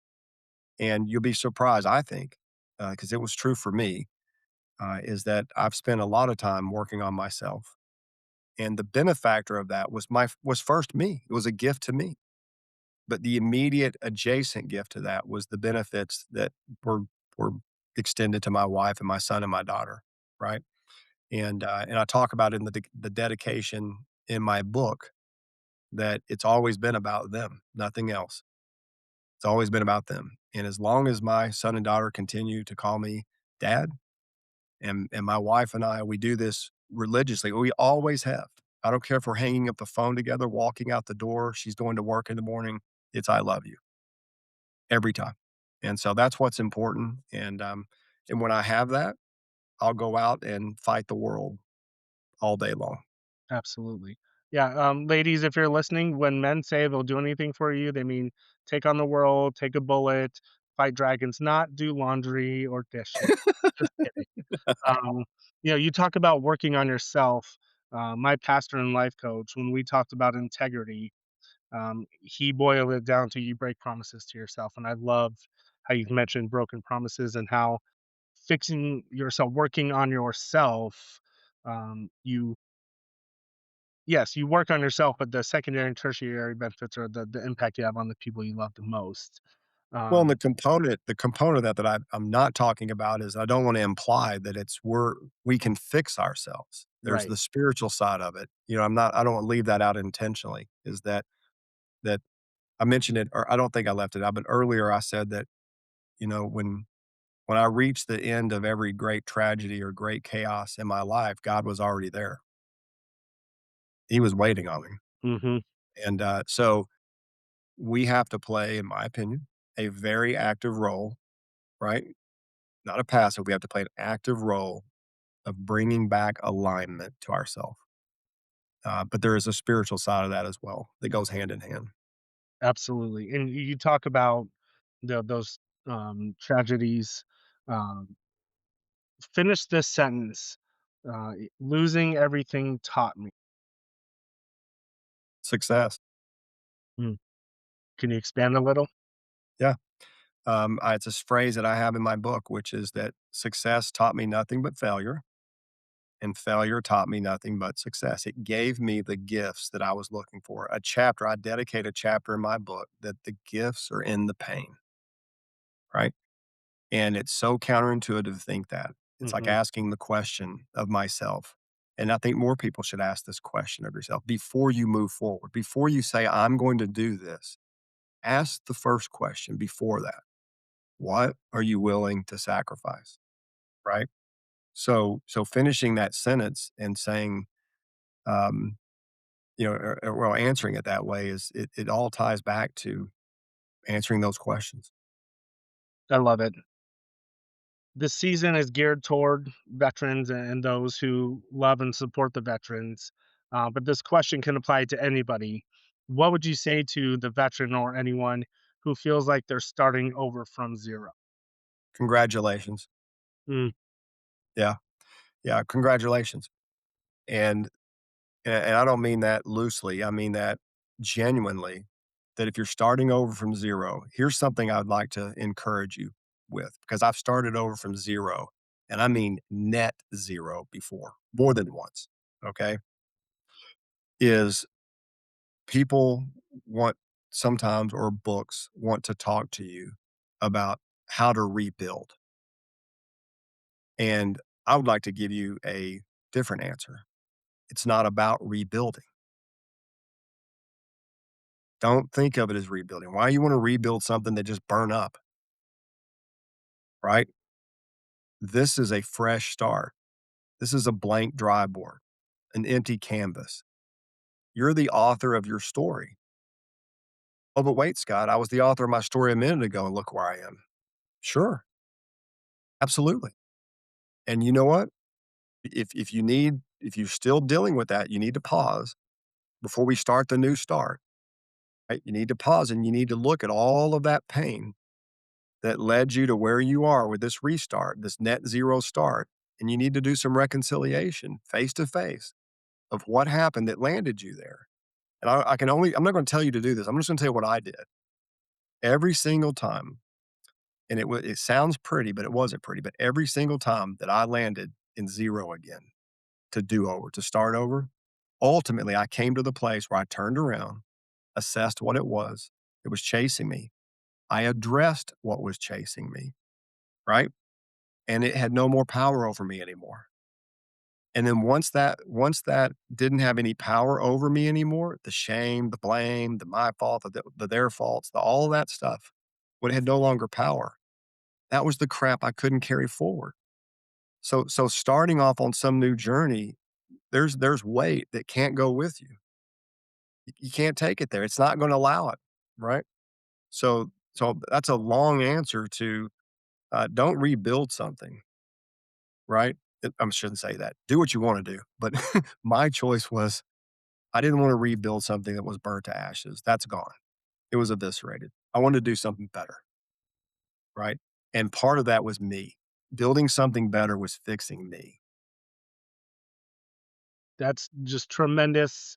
and you'll be surprised, I think, because it was true for me, is that I've spent a lot of time working on myself, and the benefactor of that was first me. It was a gift to me. But the immediate adjacent gift to that was the benefits that were were extended to my wife and my son and my daughter, right? And I talk about in the dedication in my book that it's always been about them, nothing else. It's always been about them. And as long as my son and daughter continue to call me dad, and my wife and I, we do this religiously. We always have. I don't care if we're hanging up the phone together, walking out the door, she's going to work in the morning. It's I love you every time. And so that's what's important. And when I have that, I'll go out and fight the world all day long. Absolutely. Yeah, ladies, if you're listening, when men say they'll do anything for you, they mean take on the world, take a bullet, fight dragons, not do laundry or dishes. Just kidding. Um, you talk about working on yourself. My pastor and life coach, when we talked about integrity, he boiled it down to you break promises to yourself. And I love how you've mentioned broken promises and how fixing yourself, working on yourself, you yes, you work on yourself, but the secondary and tertiary benefits are the impact you have on the people you love the most. Well, and Um, the component of that I'm not talking about is I don't wanna imply that we can fix ourselves. There's right. the spiritual side of it. I don't wanna leave that out intentionally, is that I mentioned it, or I don't think I left it out, but earlier I said that, when I reached the end of every great tragedy or great chaos in my life, God was already there. He was waiting on me. Mhm. So we have to play, in my opinion, a very active role, right? Not a passive. We have to play an active role of bringing back alignment to ourselves. But there is a spiritual side of that as well that goes hand in hand. Absolutely. And you talk about those tragedies. Um, Finish this sentence. Losing everything taught me. Success. Mm. Can you expand a little? Yeah. It's a phrase that I have in my book, which is that success taught me nothing but failure, and failure taught me nothing but success. It gave me the gifts that I was looking for. I dedicate a chapter in my book that the gifts are in the pain, right? And it's so counterintuitive to think that. It's like Mhm. asking the question of myself. And I think more people should ask this question of yourself before you move forward. Before you say, I'm going to do this, ask the first question before that. What are you willing to sacrifice? Right. So finishing that sentence and saying, um, well, answering it that way it all ties back to answering those questions. I love it. This season is geared toward veterans and those who love and support the veterans. But this question can apply to anybody. What would you say to the veteran or anyone who feels like they're starting over from zero? Congratulations. Mm, Yeah. Yeah. Congratulations. And and I don't mean that loosely, I mean that genuinely, that if you're starting over from 0, here's something I'd like to encourage you with, because I've started over from 0, and I mean net 0 before, more than once, okay? Is people want sometimes, or books want to talk to you about how to rebuild, and I would like to give you a different answer. It's not about rebuilding. Don't think of it as rebuilding. Why you wanna rebuild something that just burned up, right? This is a fresh start. This is a blank dry board, an empty canvas. You're the author of your story. "Oh, but wait, Scott, I was the author of my story a minute ago, and look where I am." Sure, absolutely. And you know what? If you're still dealing with that, you need to pause before we start the new start, right? You need to pause, and you need to look at all of that pain that led you to where you are with this restart, this net zero start. And you need to do some reconciliation face to face of what happened that landed you there. And I'm not going to tell you to do this. I'm just going to tell you what I did every single time. And it sounds pretty, but it wasn't pretty. But every single time that I landed in zero again, to do over, to start over, ultimately I came to the place where I turned around, assessed what it was, It was chasing me. I addressed what was chasing me, right? And it had no more power over me anymore. And then once that didn't have any power over me anymore, the shame, the blame, the my fault, the their faults, the all of that stuff, when it had no longer power, that was the crap I couldn't carry forward. So starting off on some new journey, there's weight that can't go with you. You can't take it there. It's not gonna allow it, right? So that's a long answer to, don't rebuild something, right? I shouldn't say that. Do what you wanna do, but my choice was I didn't wanna rebuild something that was burnt to ashes. That's gone. It was eviscerated. I wanted to do something better, right? And part of that was me. Building something better was fixing me. That's just tremendous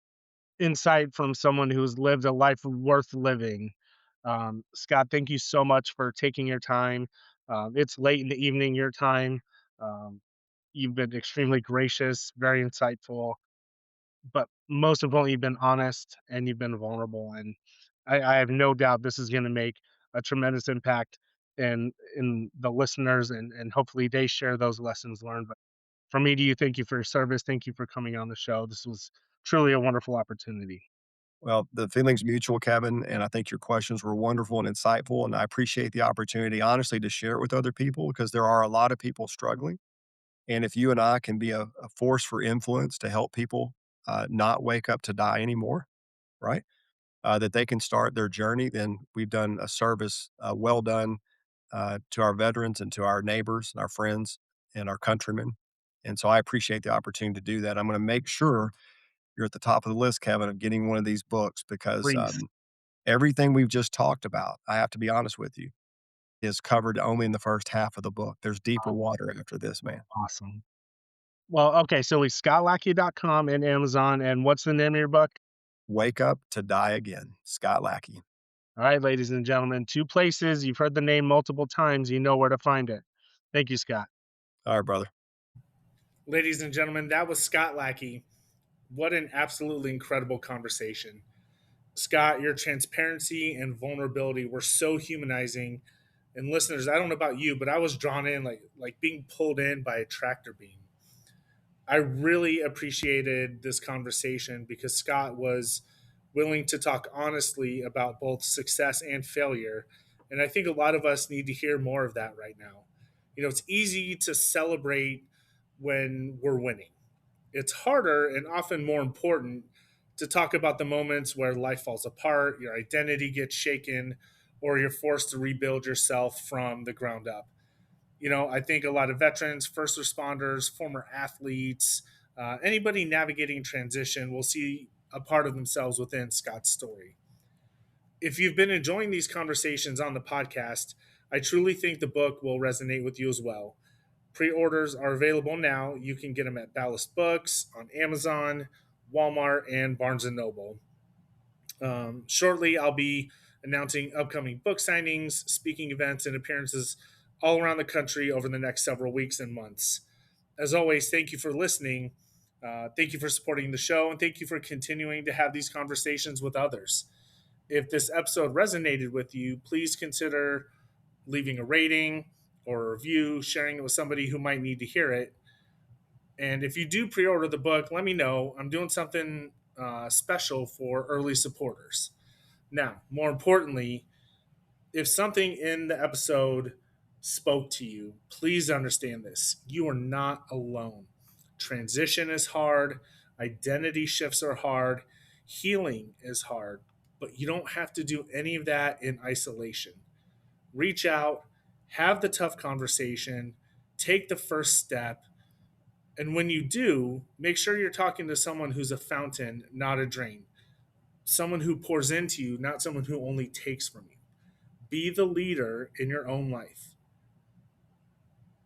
insight from someone who's lived a life worth living. Scott, thank you so much for taking your time. It's late in the evening, your time. Um, you've been extremely gracious, very insightful, but most importantly, you've been honest and you've been vulnerable. And I have no doubt this is going to make a tremendous impact in the listeners, and hopefully they share those lessons learned. But from me to you, thank you for your service. Thank you for coming on the show. This was truly a wonderful opportunity. Well, the feeling's mutual, Kevin, and I think your questions were wonderful and insightful, and I appreciate the opportunity, honestly, to share it with other people because there are a lot of people struggling. And if you and I can be a force for influence to help people not wake up to die anymore, right? That they can start their journey, then we've done a service well done to our veterans and to our neighbors and our friends and our countrymen. And so I appreciate the opportunity to do that. I'm going to make sure you're at the top of the list, Kevin, of getting one of these books because Please. everything we've just talked about, I have to be honest with you, is covered only in the first half of the book. There's deeper Oh, water after this, man. awesome. Well, okay, so it's scottlackey.com and Amazon, and what's the name of your book? Wake Up to Die Again, Scott Lackey. All right, ladies and gentlemen, 2 places, you've heard the name multiple times, you know where to find it. Thank you, Scott. All right, brother. Ladies and gentlemen, that was Scott Lackey. What an absolutely incredible conversation. Scott, your transparency and vulnerability were so humanizing. And listeners, I don't know about you, but I was drawn in like being pulled in by a tractor beam. I really appreciated this conversation because Scott was willing to talk honestly about both success and failure. And I think a lot of us need to hear more of that right now. You know, it's easy to celebrate when we're winning, it's harder and often more important to talk about the moments where life falls apart, your identity gets shaken, or you're forced to rebuild yourself from the ground up. You know, I think a lot of veterans, first responders, former athletes, anybody navigating transition will see a part of themselves within Scott's story. If you've been enjoying these conversations on the podcast, I truly think the book will resonate with you as well. Pre-orders are available now. You can get them at Ballast Books, on Amazon, Walmart, and Barnes and Noble. Shortly, I'll be announcing upcoming book signings, speaking events, and appearances all around the country over the next several weeks and months. As always, thank you for listening. Thank you for supporting the show, and thank you for continuing to have these conversations with others. If this episode resonated with you, please consider leaving a rating or a review, sharing it with somebody who might need to hear it. And if you do pre order the book, let me know. I'm doing something special for early supporters. Now, more importantly, if something in the episode spoke to you, please understand this. You are not alone. Transition is hard, identity shifts are hard, healing is hard, but you don't have to do any of that in isolation. Reach out, have the tough conversation, take the first step. And when you do, make sure you're talking to someone who's a fountain, not a drain. Someone who pours into you, not someone who only takes from you. Be the leader in your own life.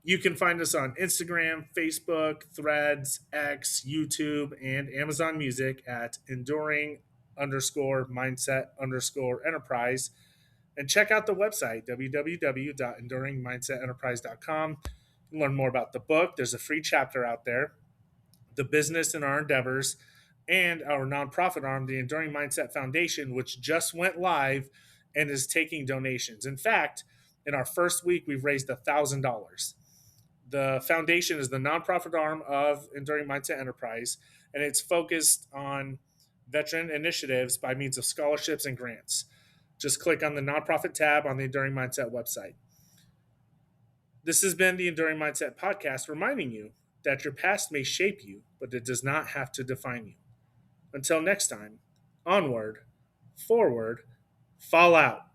You can find us on Instagram, Facebook, Threads, X, YouTube, and Amazon Music at enduring underscore mindset underscore enterprise. And check out the website, www.enduringmindsetenterprise.com. You can learn more about the book. There's a free chapter out there, the business and our endeavors, and our nonprofit arm, the Enduring Mindset Foundation, which just went live and is taking donations. In fact, in our first week, we've raised $1,000. The foundation is the nonprofit arm of Enduring Mindset Enterprise, and it's focused on veteran initiatives by means of scholarships and grants. Just click on the nonprofit tab on the Enduring Mindset website. This has been the Enduring Mindset podcast, reminding you that your past may shape you, but it does not have to define you. Until next time, onward, forward, fall out.